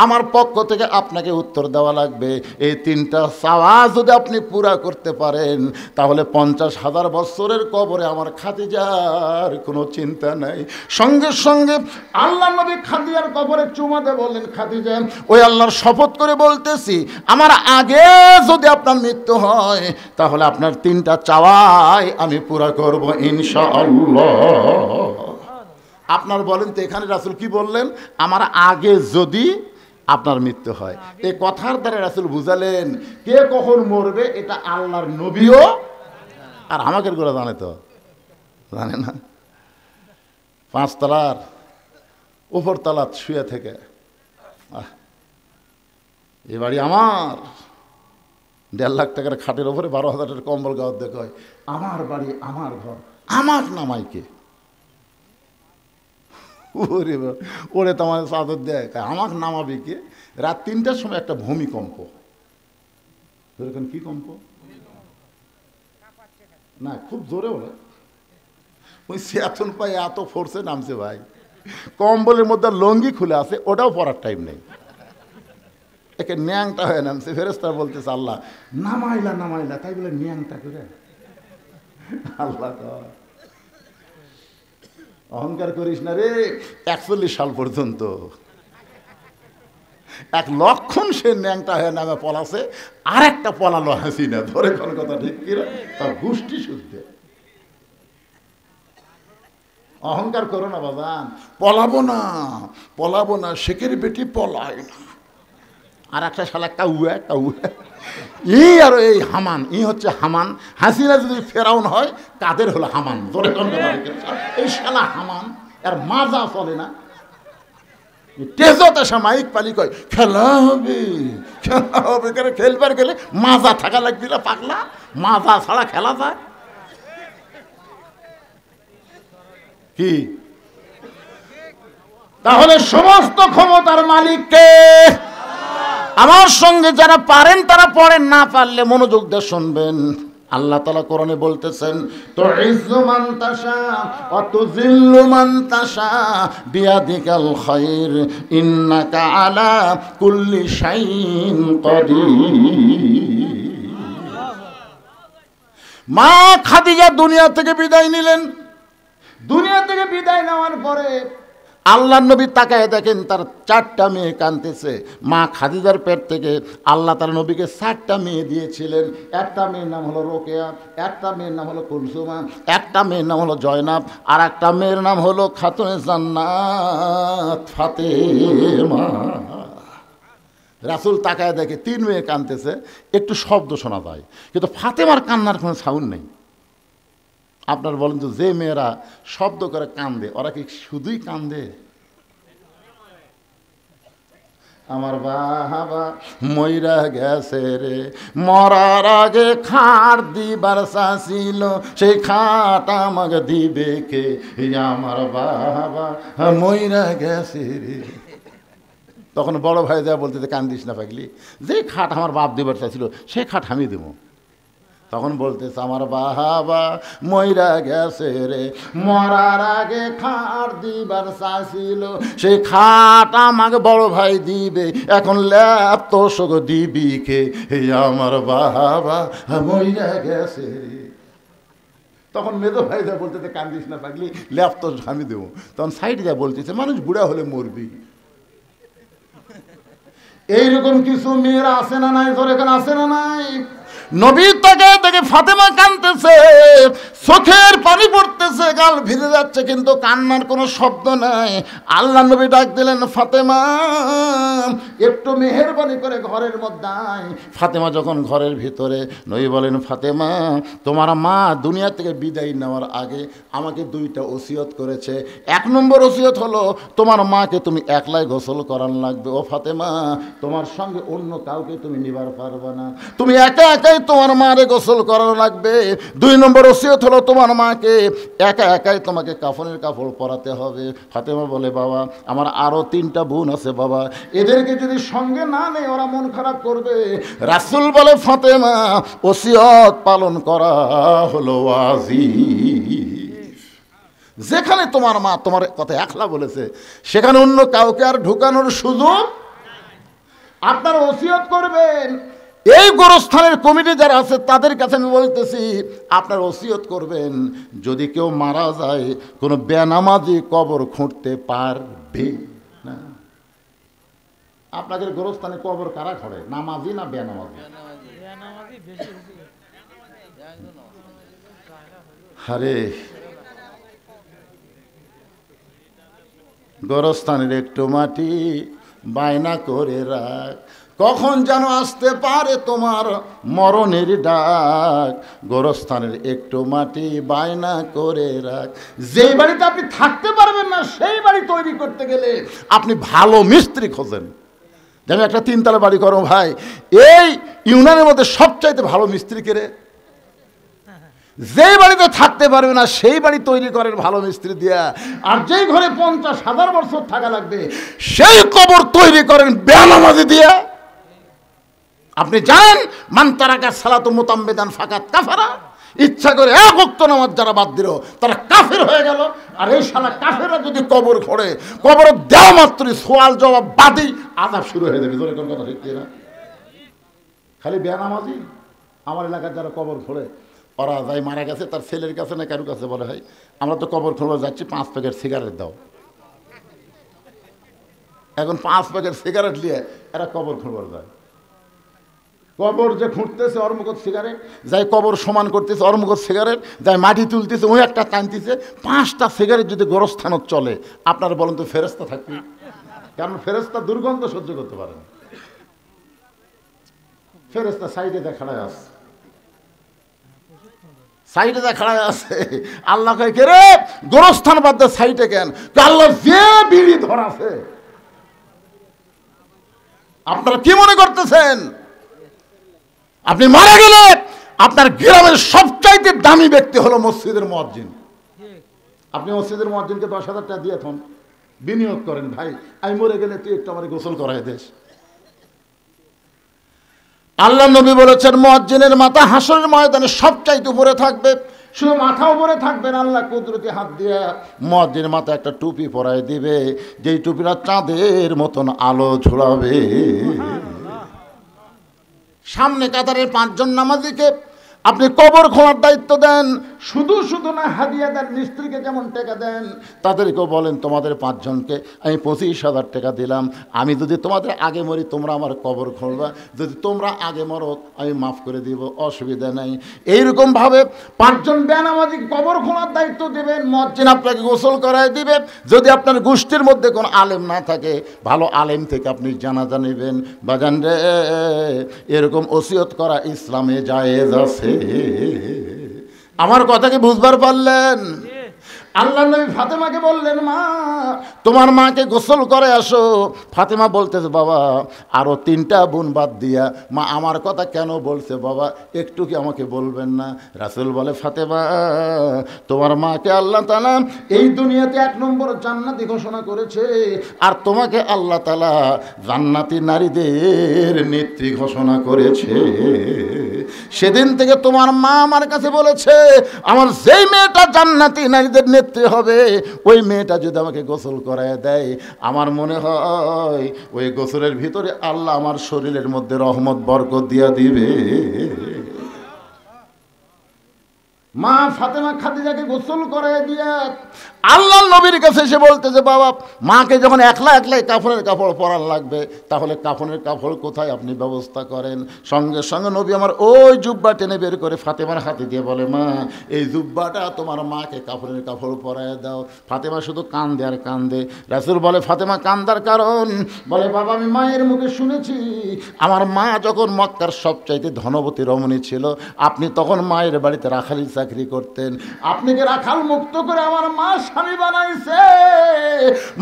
আমার পক্ষ থেকে আপনাকে উত্তর দেওয়া লাগবে। এই 3টা চাওয়া যদি আপনি পুরা করতে পারেন তাহলে 50,000 বছরের কবরে আমার খাদিজার কোনো চিন্তা নাই। সঙ্গে সঙ্গে আল্লাহর নবী খাদিজার কবরে চুমা দিয়ে বললেন, খাদিজা ওই আল্লাহর শপথ করে বলতেছি আমার আগে যদি আপনার মৃত্যু হয় তাহলে আপনার 3টা চাওয়াই আমি পুরা করব ইনশাআল্লাহ। আপনার বলেন তো এখানে রাসূল কি বললেন? আমার আগে যদি আপনার মৃত্যু হয়। এই কথার দ্বারা রাসূল বুঝালেন কে কখন মরবে এটা আল্লাহর নবীও আর আমাদের গোলা জানে তো, জানে না? 5 তলার উপর তলা শুয়ে থেকে এ বাড়ি আমার, 1.5 লাখ টাকার খাটের ওপরে 12,000 টাকার কম্বল গাওয়ার দেখে হয় আমার বাড়ি আমার ঘর, আমার নামাইকে ওরে ওরে তোমার চাদর দেয় আমাকে নামাবে কে? রাত 3টার সময় একটা ভূমিকম্প। এরকম কি কম্প না, খুব জোরে বলে ওই চেতন পায়ে এত ফোর্সে নামছে ভাই, কম্বলের মধ্যে লঙ্গি খুলে আছে ওটাও পরার টাইম নেই, একে ন্যাংটা হয়ে নামছে। ফেরেশতা বলতেছে আল্লাহ নামাইলা নামাইলা, তাই বলে ন্যাংটা করে। আল্লাহ অহংকার করিস না রে। 41 সাল পর্যন্ত 1 লক্ষণ সে ন্যাংটা হয়ে নামে পলাছে, আর একটা পলালো হাসিনা। ধরে কোন কথা ঠিক কিনা তার গোষ্ঠী শুদ্ধে। অহংকার করো না বাবান, পলাবো না পলাবো না, শেখের বেটি পলায় না। আর একটা শালা কাউয়া কাউয়া ই আর এই হামান, ই হচ্ছে হামান। হাসিনা যদি ফেরাউন হয় কাদের হলো হামান। ধরে কোন কথা ঠিক এই শালা হামান, আর মাজা চলে না। তেজত আসা মাইক পালি কয় খেলা হবে খেলা হবে, কেন খেলবার গেলে মাজা থাকা লাগবে না পাগলা, মাজা ছাড়া খেলা যায় কি? তাহলে সমস্ত ক্ষমতার মালিককে আমার সঙ্গে যারা পারেন তারা পড়েন, না পারলে মনোযোগ দিয়ে শুনবেন। আল্লাহ তাআলা কোরআনে বলতেছেন তুইজ্জু মান তাশা ওয়া তুযিল্লু মান তাশা বিয়াদিকাল খায়র ইন্নাকা আলা কুল্লি শাইইন কাদির। মা খাদিজা দুনিয়া থেকে বিদায় নিলেন। দুনিয়া থেকে বিদায় নেওয়ার পরে আল্লাহর নবী তাকায় দেখেন তার 4টা মেয়ে কাঁদতেছে। মা খাদিজার পেট থেকে আল্লাহ তার নবীকে 4টা মেয়ে দিয়েছিলেন। একটা মেয়ের নাম হলো রোকেয়া, একটা মেয়ের নাম হলো কুলসুমা, একটা মেয়ের নাম হলো জয়নাব, আর একটা মেয়ের নাম হলো খাতুনে জান্নাত ফাতেমা। রাসূল তাকায় দেখে 3 মেয়ে কাঁদতেছে, একটু শব্দ শোনা যায় কিন্তু ফাতেমার কান্নার কোনো সাউন্ড নেই। আপনার বলেন তো যে মেয়েরা শব্দ করে কান্দে ওরা কি শুধুই কান্দে? আমার বাবা মইরা গেছে রে, মরার আগে খাট দিবার চাইছিল, সেই খাট আমাকে দিবে কে? আমার বাবা মইরা গেছে রে। তখন বড় ভাই যা বলতে কান্দিস না পাগলি, যে খাট আমার বাপ দিবার চাইছিল সেই খাট আমি দেবো। তখন বলতেছে আমার বাবা মইরা গেছে রে, মরার আগে খাট দিবার চাইছিল, সেই খাট আমাকে বড় ভাই দিবে, এখন ল্যাপ তো শোক দিবি কে? আমার বাবা মইরা গেছে রে। তখন মেজো ভাই যা বলতেছে কান্দিস না পাগলি, ল্যাপ তো আমি দেবো। তখন সাইড যা বলতেছে মানুষ বুড়া হলে মরবি, এইরকম কিছু মেয়েরা আছে না নাই? ধরে এখানে আছে না নাই? নবী তাকে দেখে ফাতেমা কাঁদতেছে, চোখের পানি পড়তেছে, গাল ভিজে যাচ্ছে, কিন্তু কান্নার কোনো শব্দ নাই। আল্লাহ নবী ডাক দিলেন, ফাতেমা একটু মেহেরবানি করে ঘরের মধ্যে আয়। ফাতেমা যখন ঘরের ভিতরে, নবী বলেন, ফাতেমা তোমার মা দুনিয়া থেকে বিদায় নেওয়ার আগে আমাকে দুইটা ওসিয়ত করেছে। এক নম্বর ওসিয়ত হলো তোমার মাকে তুমি একলাই গোসল করান লাগবে। ও ফাতেমা, তোমার সঙ্গে অন্য কাউকে তুমি নিবার পারবে না, তুমি একা একাই তোমার মারে গোসল করানো লাগবে। দুই নম্বর ওসিয়ত হলো তোমার মাকে একা একাই তোমাকে কাফনের কাপড় পরাতে হবে। ফাতেমা বলে, বাবা আমার আরো 3টা বোন আছে বাবা, এদেরকে যদি সঙ্গে না নেই ওরা মন খারাপ করবে। রাসূল বলে, ফাতেমা ওসিয়ত পালন করা হলো ওয়াজিব। যেখানে তোমার মা তোমার কথা একলা বলেছে সেখানে অন্য কাউকে আর ঢুকানোর সুযোগ। আপনারা ওসিয়ত করবেন। এই গোরস্থানের কমিটি যারা আছে তাদের কাছে আমি বলতেছি, আপনার ওসিয়ত করবেন, যদি কেউ মারা যায় কোনো বেনামাজি কবর খুঁড়তে পারবে না। আপনাদের গোরস্থানে কবর কারা খড়ে, নামাজি না বেনামাজি? আরে গোরস্থানের একটু মাটি বায়না করে রাখ, কখন যেন আসতে পারে তোমার মরণের ডাক। গোরস্থানের একটু মাটি বায়না করে রাখ। যেই বাড়িতে আপনি থাকতে পারবেন না সেই বাড়ি তৈরি করতে গেলে আপনি ভালো মিস্ত্রি খোঁজেন। যেন একটা 3তলা বাড়ি করো ভাই, এই ইউনিয়নের মধ্যে সবচাইতে ভালো মিস্ত্রি কে রে? যেই বাড়িতে থাকতে পারবে না সেই বাড়ি তৈরি করেন ভালো মিস্ত্রি দিয়া। আর যেই ঘরে 50,000 বছর থাকা লাগবে সেই কবর তৈরি করেন বেনামাজি দিয়া। আপনি জানেন, মান তারাকা সালাতু মুতাম্মিদান ফাকাত কাফারা, ইচ্ছা করে এক ওয়াক্ত নামাজ যারা বাদ দিল তারা কাফের হয়ে গেল। আর এই শালা কাফেররা যদি কবর খোঁড়ে, কবর দেওয়া মাত্রই সওয়াল জবাব বাদই আযাব শুরু হয়ে যাবে। তোর কোন কথা ঠিক না? খালি বেনামাজি আমার এলাকার যারা কবর খোঁড়ে, ওরা যাই মারা গেছে তার ছেলের কাছে না কারোর কাছে বলে, হয় আমরা তো কবর খোঁড়া যাচ্ছি, 5 প্যাকেট সিগারেট দাও। এখন 5 প্যাকেট সিগারেট নিয়ে এরা কবর খোঁড়বার যায়। কবর যে খুঁড়তেছে ওর মুখত সিগারেট, যাই কবর সমান করতেছে ওর মুখত সিগারেট, যাই মাটি তুলতেছে ওই একটা টানতেছে। 5টা সিগারেট যদি গোরস্থানত চলে, আপনারা বলেন তো ফেরেশতা থাকবে? কারণ ফেরেশতা দুর্গন্ধ সহ্য করতে পারে না। ফেরেশতা সাইডে দেখায় আছে, সাইডে দেখায় আছে। আল্লাহ কয়, কে রে গোরস্থান বাদ দে, সাইডে কেন? আল্লাহ যে বিড়ি ধরাছে। আপনারা কি মনে করতেছেন আপনি মারা গেলে আপনার গ্রামের সবচাইতে দামি ব্যক্তি হলো মসজিদের মুয়াজ্জিন? আপনি মসজিদের মুয়াজ্জিনকে 10,000 টাকা দিয়ে থন, বিনিয়োগ করেন, ভাই আমি মরে গেলে তুই একটু আমার গোসল করাই দেশ। আল্লাহ নবী বলেছেন, মুয়াজ্জিনের মাথা হাসরের ময়দানে সবচাইতে উপরে থাকবে। শুধু মাথা উপরে থাকবেন, আল্লাহ কুদরতি হাত দিয়ে মুয়াজ্জিনের মাথা একটা টুপি পরায় দিবে, যেই টুপিটা চাঁদের মতন আলো ঝোলাবে। সামনে কাতারের 5 জন নামাজিকে আপনি কবর খোঁড়ার দায়িত্ব দেন। শুধু শুধু না, হাদিয়া দেন, মিস্ত্রিকে যেমন টাকা দেন তাদেরকেও বলেন, তোমাদের 5 জনকে আমি 25,000 টাকা দিলাম, আমি যদি তোমাদের আগে মরি তোমরা আমার কবর খোঁড়বা, যদি তোমরা আগে মরো আমি মাফ করে দিব, অসুবিধা নাই। এইরকমভাবে 5 জন বেনামাজি কবর খোঁড়ার দায়িত্ব দেবেন, মুয়াজ্জিন আপনাকে গোসল করায় দিবে। যদি আপনার গোষ্ঠীর মধ্যে কোনো আলেম না থাকে, ভালো আলেম থেকে আপনি জানাজা নেবেন। বাজান রে, এরকম ওসিয়ত করা ইসলামে জায়েজ আছে। আমার কথা কি বুঝবার পারলেন? আল্লাহ নবী ফাতেমাকে বললেন, মা তোমার মাকে গোসল করে আসো। ফাতেমা বলতেছে, বাবা আরো 3টা বোন বাদ দিয়া মা আমার কথা কেন বলছে বাবা, একটু কি আমাকে বলবেন না? রাসূল বলে, ফাতেমা তোমার মাকে আল্লাহ তাআলা এই দুনিয়াতে 1 নম্বর জান্নাতি ঘোষণা করেছে, আর তোমাকে আল্লাহ তাআলা জান্নাতি নারীদের নেত্রী ঘোষণা করেছে। সেদিন থেকে তোমার মা আমার কাছে বলেছে, আমার যেই মেয়েটা জান্নাতি নারীদের নেত্রী হবে, ওই মেয়েটা যদি আমাকে গোসল করায় দেয়, আমার মনে হয় ওই গোসলের ভিতরে আল্লাহ আমার শরীরের মধ্যে রহমত বরকত দিয়া দিবে। মা ফাতেমা খাদিজাকে গোসল করে দিয়ে আল্লাহর নবীর কাছে এসে বলতেছে, বাবা মাকে যখন একলা একলাই কাফনের কাপড় পরার লাগবে, তাহলে কাফনের কাপড় কোথায় আপনি ব্যবস্থা করেন? সঙ্গে সঙ্গে নবী আমার ওই জুব্বা টেনে বের করে ফাতেমার হাতে দিয়ে বলে, মা এই জুব্বাটা তোমার মাকে কাফনের কাপড় পরায় দাও। ফাতেমা শুধু কান্দে আর কান্দে। রাসূল বলে, ফাতেমা কান্দার কারণ? বলে, বাবা আমি মায়ের মুখে শুনেছি আমার মা যখন মক্কার সবচাইতে ধনবতী রমণী ছিল, আপনি তখন মায়ের বাড়িতে রাখালি চাকরি করতেন, আপনি কি রাখাল মুক্ত করে আমার মা স্বামী বানাইছে?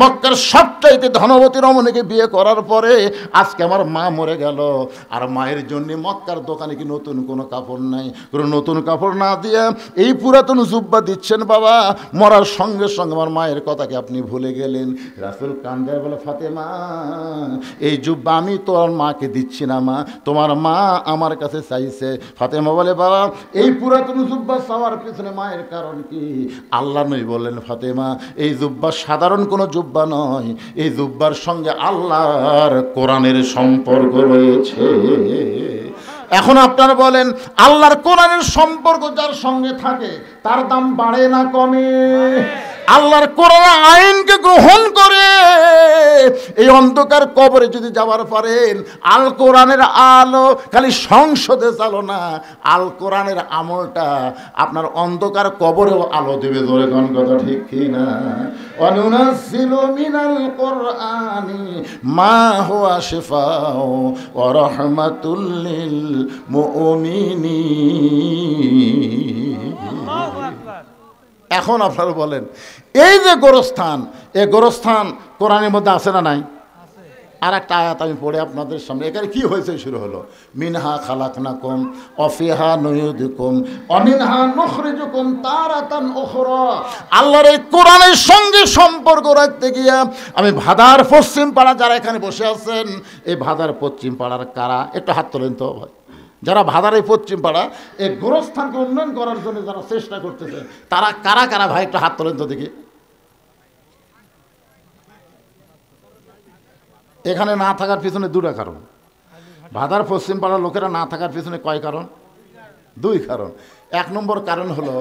মক্কার সবচাইতে ধনবতী রমণীকে বিয়ে করার পরে আজকে আমার মা মরে গেল, আর মায়ের জন্য মক্কার দোকানে কি নতুন কোনো কাপড় নাই? কোনো নতুন কাপড় না দিয়ে এই পুরাতন জুব্বা দিচ্ছেন বাবা, মরার সঙ্গে সঙ্গে আমার মায়ের কথাকে আপনি ভুলে গেলেন। রাসূল কান্দে বলে, ফাতেমা এই জুব্বা আমি তোমার মাকে দিচ্ছি না মা, তোমার মা আমার কাছে চাইছে। ফাতেমা বলে, বাবা এই পুরাতন জুব্বা চাওয়ার পিছনে মায়ের কারণ কি? আল্লাহ নবী বললেন, ফাতেমা এই জুব্বা সাধারণ কোনো জুব্বা নয়, এই জুব্বার সঙ্গে আল্লাহর কোরআনের সম্পর্ক রয়েছে। এখন আপনারা বলেন, আল্লাহর কোরআনের সম্পর্ক যার সঙ্গে থাকে তার দাম বাড়ে না কমে? আল্লাহর কোরআন আইনকে গ্রহণ করে এই অন্ধকার কবরে যদি যাবার পারেন, আল কোরআনের আলো খালি সংসদে চালো না, আল কোরআনের আমলটা আপনার অন্ধকার কবরেও আলো দেবে। ধরে কোন কথা ঠিক কি না? অনুনাজ্জিলু মিনাল কোরআনি মা হুয়া শিফাউ ওয়া রাহমাতুল লিল মুমিনিন। আল্লাহু আকবার। এখন আপনারা বলেন, এই যে গোরস্থান, এই গোরস্থান কোরআনের মধ্যে আছে না নাই? আর একটা আয়াত আমি পড়ে আপনাদের সামনে, এখানে কি হয়েছে শুরু হলো, মিনহা খালাকনাকুম অফিহা নুইদুকুম অমিনহা নুখরিজুকুম তারাতান উখরা। আল্লাহর এই কোরআনের সঙ্গে সম্পর্ক রাখতে গিয়া আমি ভাদার পশ্চিম পাড়া, যারা এখানে বসে আছেন, এই ভাদার পশ্চিম পাড়ার কারা একটু হাত তোলেন তো ভাই, যারা ভাদার এই পশ্চিম পাড়া এই গোরস্থানকে উন্নয়ন করার জন্য যারা চেষ্টা করতেছে, তারা কারা কারা ভাই একটু হাত তোলেন তো দেখি। এখানে না থাকার পিছনে দুটা কারণ। ভাদার পশ্চিম পাড়ার লোকেরা না থাকার পিছনে কয় কারণ? দুই কারণ। এক নম্বর কারণ হলো,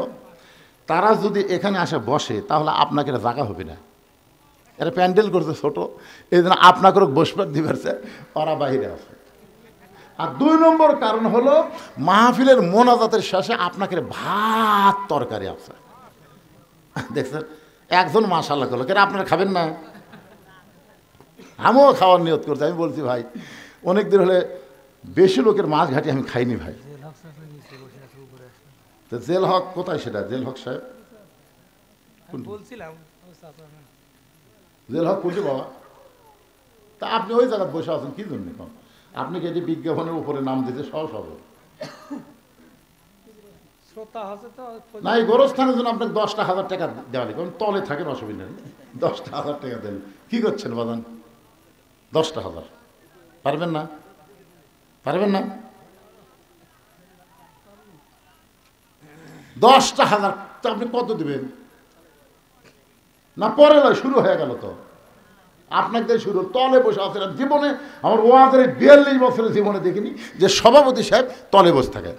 তারা যদি এখানে আসে বসে তাহলে আপনাকে জায়গা হবে না, এরা প্যান্ডেল করছে ছোট, এই জন্য আপনাকে বসবার দিবারছে, ওরা বাহিরে আছে। আর দুই নম্বর কারণ হলো, মাহফিলের মোনাজাতের শেষে আপনাকে ভাত তরকারি আছে, দেখছেন একজন মাশাআল্লাহ করলো, কেন আপনারা খাবেন না? আমিও খাওয়ার নিয়ত করছি। আমি বলছি ভাই অনেক দিন হলে বেশি লোকের মাছ ঘাটি আমি খাইনি ভাই। তো জেল হক কোথায়? সেটা জেল হক সাহেব বলছিলাম, জেল হক বলছি বাবা, তা আপনি ওই জায়গায় বসে আছেন কি জন্য? আপনি কি এটি বিজ্ঞাপনের উপরে নাম দিতে সহজ হবে না? এই গোরস্থানের জন্য আপনাকে 10,000 টাকা দেওয়া লাগবে, তলে থাকেন অসুবিধা নেই, 10,000 টাকা দেন। কি করছেন বাদান? 10,000 পারবেন না? পারবেন না? 10,000 আপনি কত দিবেন? না পরে নয়, শুরু হয়ে গেল তো, আপনাকে শুরু তলে বসে আছেন। জীবনে আমার ওয়াজের 42 বছরের জীবনে দেখিনি যে সভাপতি সাহেব তলে বসে থাকে।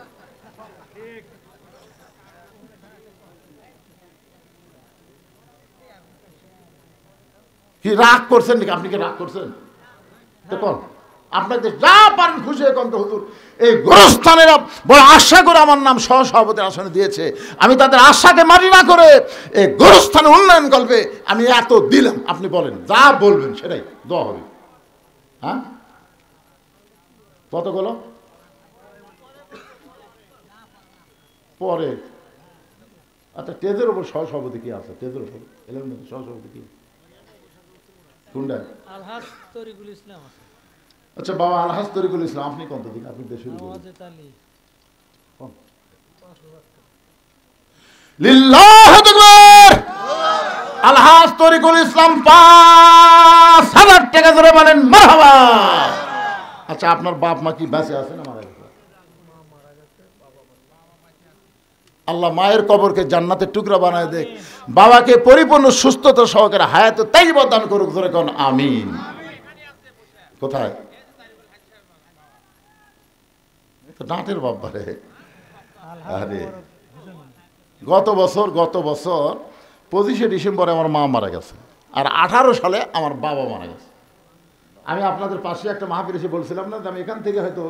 কি রাগ করছেন নাকি? আপনি কি রাগ করছেন? দেখুন আপনাকে যা পারেন খুশি এখন তো হুজুর এই গোরস্থানের বড় আশা করে আমার নাম সহসভাপতির আসনে দিয়েছে, আমি তাদের আশাকে মারি না করে এই গোরস্থানের উন্নয়ন কল্পে আমি এত দিলাম। আপনি বলেন, যা বলবেন সেটাই দেওয়া হবে। হ্যাঁ কতগুলো পরে? আচ্ছা টেজের ওপর সহসভাপতি কি আছে? টেজের ওপর এলেন সহসভাপতি কি কোনটা? আলহাজ তরিকুল ইসলাম। আচ্ছা বাবা আলহাজ তরিকুল ইসলাম, আপনি কত দিন? আপনি দেশে আলহাজ তরিকুল ইসলাম 5,000 টাকা ধরে বলেন মারহাবা। আচ্ছা আপনার বাপ মা কি বেঁচে আছে না মারা গেছে? আল্লাহ মায়ের কবরকে জান্নাতের টুকরা বানায় দেখ, বাবাকে পরিপূর্ণ সুস্থতা সহকারে হায়াতে তাইয়্যিবা দান করুক, ধরে কোন আমিন। কোথায় তো ডাঁটের বাবা রে? আরে গত বছর 25শে ডিসেম্বরে আমার মা মারা গেছে, আর 18 সালে আমার বাবা মারা গেছে। আমি আপনাদের পাশে একটা মাহফিল এসে বলছিলাম না যে আমি এখান থেকে হয়তো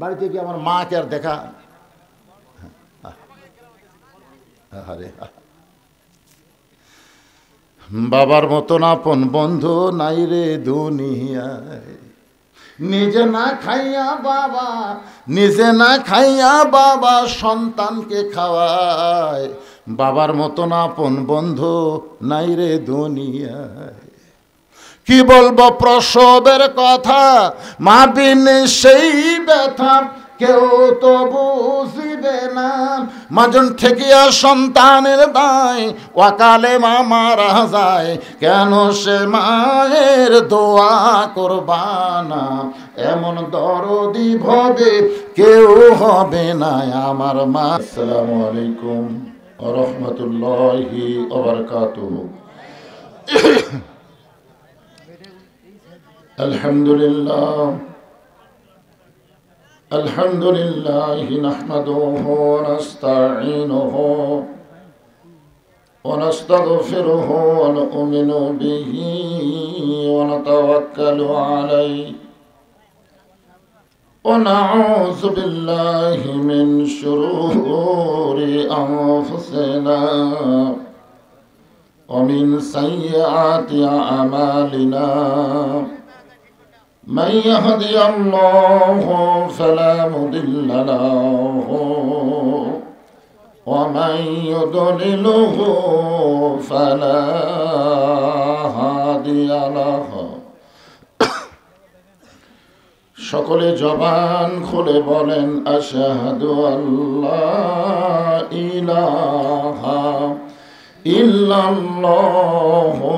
বাড়িতে গিয়ে আমার মাকে আর দেখা, আরে বাবার মতন আপন বন্ধু নাই রে দুনিয়ায়, নিজে না খাইয়া বাবা সন্তানকে খাওয়ায়, বাবার মতন আপন বন্ধু নাই রে দুনিয়ায়। কি বলবো প্রসবের কথা, মা বিন সেই ব্যথা কেউ তো বুঝিবে না, মাজন ঠেকিয়া সন্তানের দায় ওয়াকালে মা মারা যায়, কেন সে মায়ের দোয়া করবানা, এমন দরদি ভবে কেউ হবে না আমার মা। আসসালামু আলাইকুম ওয়া রাহমাতুল্লাহি ওয়া বারাকাতুহু। আলহামদুলিল্লাহ নাহমাদুহু ওয়া নাস্তাঈনুহু ওয়া নাস্তাগফিরুহু ওয়া নু'মিনু বিহি ওয়া নাতাওয়াক্কালু আলাইহি ওয়া নাউযু বিল্লাহি মিন শুরুরি আনফুসিনা ওয়া মিন সাইয়্যাতি আমালিনা। من يهدي الله فلا مضل له ومن يضلله فلا هادي له। সকলে জবান খুলে বলেন আশহাদু আল্লা ইলাহা ইল্লাল্লাহু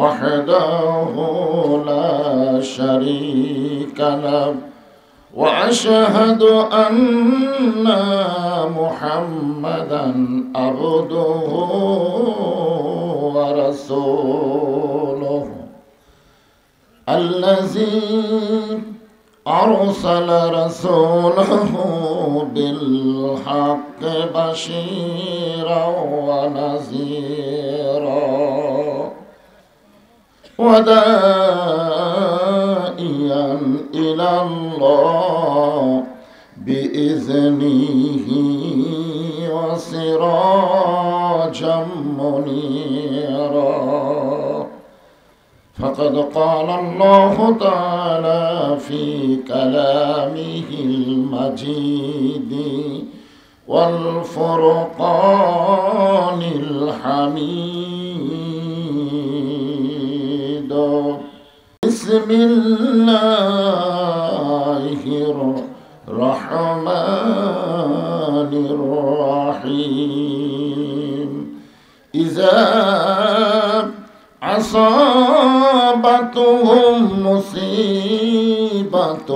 وحده لا شريك له وأشهد أن محمدا عبده ورسوله الذي أرسل رسوله بالحق بشيرا ونذيرا وداعيا إلى الله بإذنه وسراجا منيرا. فقد قال الله تعالى في كلامه المجيد والفرقان الحميد. بسم الله الرحمن الرحيم. إذا أصابتهم مصيبة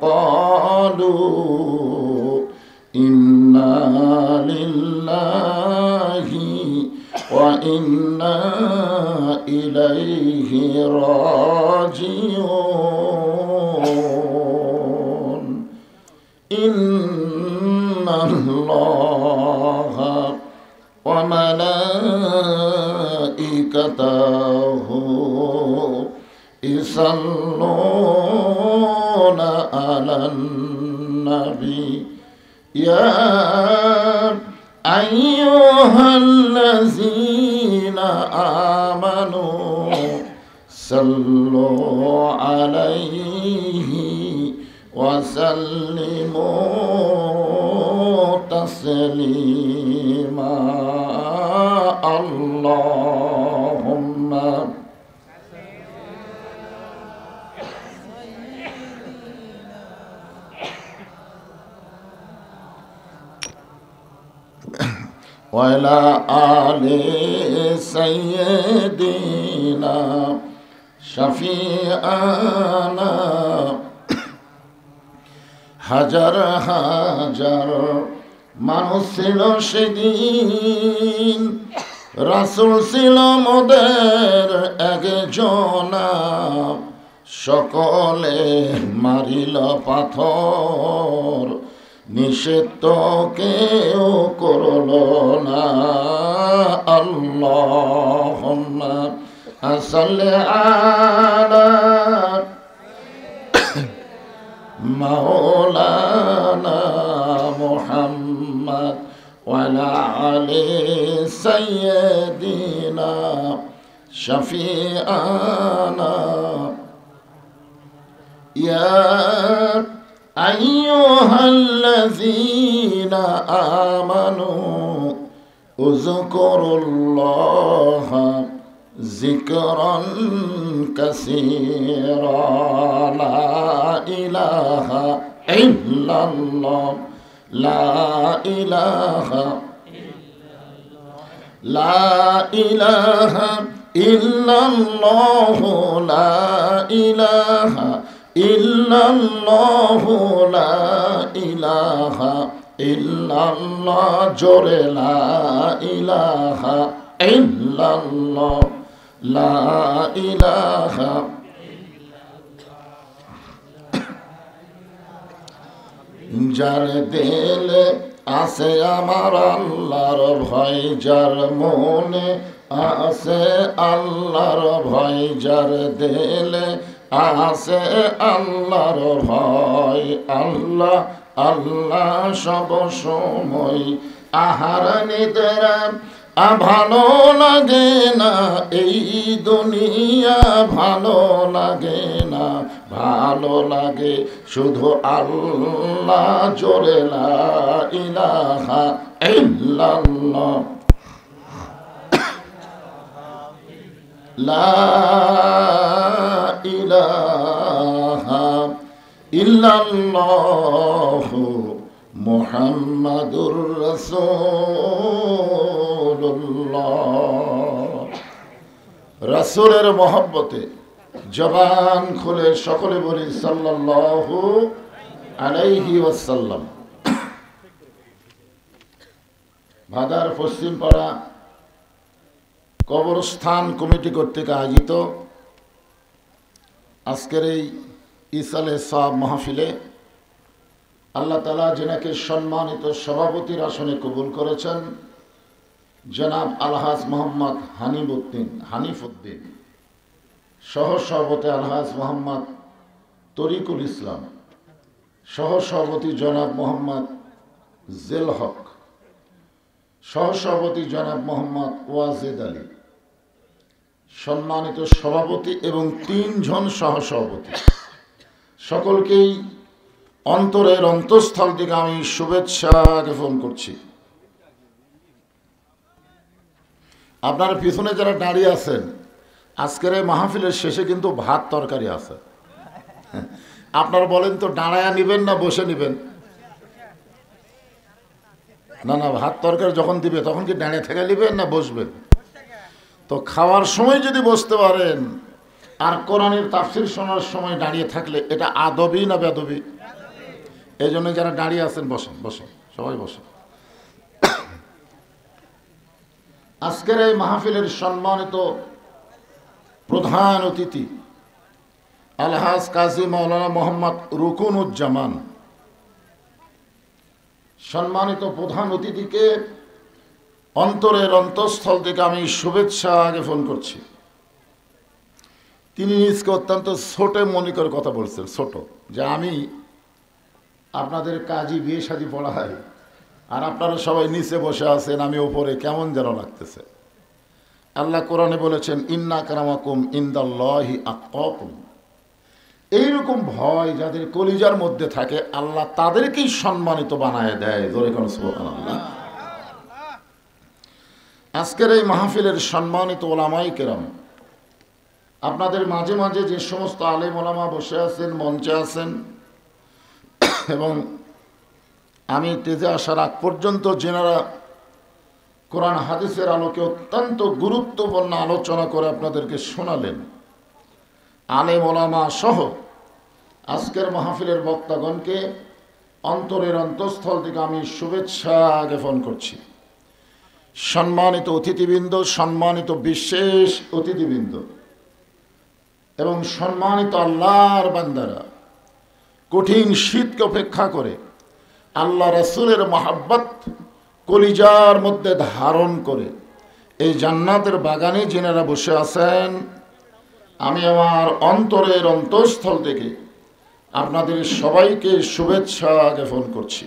قالوا إنا لله وإنا إليه راجعون. إن الله وملائكته يصلون على النبي يا أيها الذين آمنوا صلوا عليه وسلموا تسليما. اللهم وعلى آل سيدنا شفيعنا. হাজার হাজার মানুষ ছিল সেদিন, রাসূল ছিল মোদের একজনা, সকলে মারিল পাথর নিষেধ তো কেউ করলো না। আল্লাহুম্মা সাল্লি আলা মাওলানা মুহাম্মদ ওয়া আলা আলি সাইয়্যিদিনা শাফিআনা ইয়া আইয়ুহাল্লাযীনা আমানু উযকুরুল্লাহা যিকরান কাসীরা লা ইলাহা ইল্লাল্লাহ লা ইলাহা ইল্লাল্লাহু লা ইলাহা ইল্লাল্লাহু লা ইলাহা ইল্লাল্লাহ জোরে লা ইলাহা ইল্লাল্লাহ লা ইলাহা। যার দিলে আছে আমার আল্লাহর ভয়, যার মনে আছে আল্লাহর ভয়, যার দিলে আছে আল্লাহর ভয়, আল্লাহ আল্লাহ সব সময়। আহার নিদ্রা ভালো লাগে না, এই দুনিয়া ভালো লাগে না, ভালো লাগে শুধু আল্লাহ জোরে লা ইলাহা ইল্লাল্লাহ লা ইলাহা ইল্লাল্লাহু মুহাম্মাদুর রাসূলুল্লাহ। রাসূলের মহব্বতে জবান খুলে সকলে বলি সাল্লাল্লাহু আলাইহি ওয়াসাল্লাম। ভাদার পশ্চিম পাড়া কবরস্থান কমিটি কর্তৃক আয়োজিত আজকের এই ইসালে সাব মাহফিলে আল্লাহ তাআলা যিনাকে সম্মানিত সভাপতির আসনে কবুল করেছেন, জনাব আলহাজ মোহাম্মদ হানিফউদ্দিন, সহসভাপতি আলহাজ মোহাম্মদ তরিকুল ইসলাম, সহসভাপতি জনাব মোহাম্মদ জেল হক, সহসভাপতি জনাব মোহাম্মদ ওয়াজেদ আলী, সম্মানিত সভাপতি এবং 3 জন সহসভাপতি, সকলকেই অন্তরের অন্তঃস্থল থেকে আমি শুভেচ্ছা জ্ঞাপন করছি। আপনার পিছনে যারা দাঁড়িয়ে আছেন, আজকের এই মাহফিলের শেষে কিন্তু ভাত তরকারি আছে। আপনারা বলেন তো দাঁড়ায়া নিবেন না বসে নিবেন? না না, ভাত তরকারি যখন দিবে তখন কি দাঁড়িয়ে থেকে নিবেন না বসবেন? তো খাওয়ার সময় যদি বসতে পারেন আর কোরআনের তাফসীর শোনার সময় দাঁড়িয়ে থাকলে এটা আদবি না বেদবি? এই জন্য যারা দাঁড়িয়ে আছেন বসেন, বসেন, সবাই বসেন। আজকের এই মাহফিলের সম্মানিত প্রধান অতিথি আলহাজ কাজী মাওলানা মোহাম্মদ রুকুনুজ্জামান, সম্মানিত প্রধান অতিথিকে অন্তরের অন্তঃস্থল থেকে আমি শুভেচ্ছা জ্ঞাপন করছি। তিনি নিজকে অত্যন্ত ছোট মনে করে কথা বলছেন, ছোট, যে আমি আপনাদের কাজী বিয়ে শাদী পড়াই আর আপনারা সবাই নিচে বসে আছেন, আমি ওপরে, কেমন যেন লাগতেছে। আল্লাহ কোরআনে বলেছেন ইন্না কারামাকুম ইনদাল্লাহি আতকাকুম। এইরকম ভয় যাদের কলিজার মধ্যে থাকে আল্লাহ তাদেরকেই সম্মানিত বানায় দেয়। জোরে কোন সুবহানাল্লাহ। আজকের এই মাহফিলের সম্মানিত ওলামায়ে কেরাম, আপনাদের মাঝে মাঝে যে সমস্ত আলেম ওলামা বসে আছেন, মঞ্চে আছেন, এবং আমি তেজে আসার আগ পর্যন্ত যেনারা কোরআন হাদিসের আলোকে অত্যন্ত গুরুত্বপূর্ণ আলোচনা করে আপনাদেরকে শোনালেন, আলেম ওলামা সহ আজকের মাহফিলের বক্তাগণকে অন্তরের অন্তঃস্থল থেকে আমি শুভেচ্ছা জ্ঞাপন করছি। সম্মানিত অতিথিবৃন্দ, সম্মানিত বিশেষ অতিথিবৃন্দ এবং সম্মানিত আল্লাহর বান্দারা, কঠিন শীতকে উপেক্ষা করে আল্লাহ রাসূলের মহাব্বত কলিজার মধ্যে ধারণ করে এই জান্নাতের বাগানে যিনারা বসে আছেন, আমি আমার অন্তরের অন্তঃস্থল থেকে আপনাদের সবাইকে শুভেচ্ছা জ্ঞাপন করছি।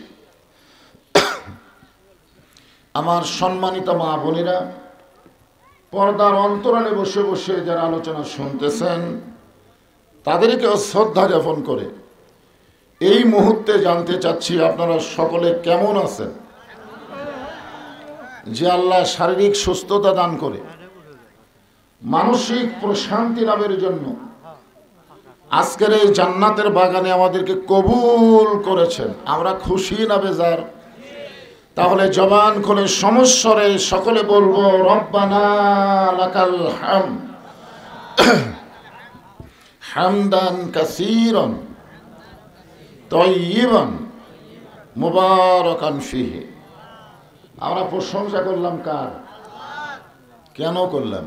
আমার সম্মানিত মা বোনেরা, পর্দার অন্তরালে বসে বসে যারা আলোচনা শুনতেছেন, তাদেরকেও শ্রদ্ধা জ্ঞাপন করে এই মুহূর্তে জানতে চাচ্ছি আপনারা সকলে কেমন আছেন। যে আল্লাহ শারীরিক সুস্থতা দান করে মানসিক প্রশান্তি লাভের জন্য আজকের এই জান্নাতের বাগানে আমাদেরকে কবুল করেছেন, আমরা খুশি না বেজার? তাহলে জবান খুলে সমস্বরে সকলে বলবো রব্বানা লাকাল হামদ হামদান কাসীরান তাইয়িবান মুবারাকান ফিহি। আমরা প্রশংসা করলাম কার? কেন করলাম?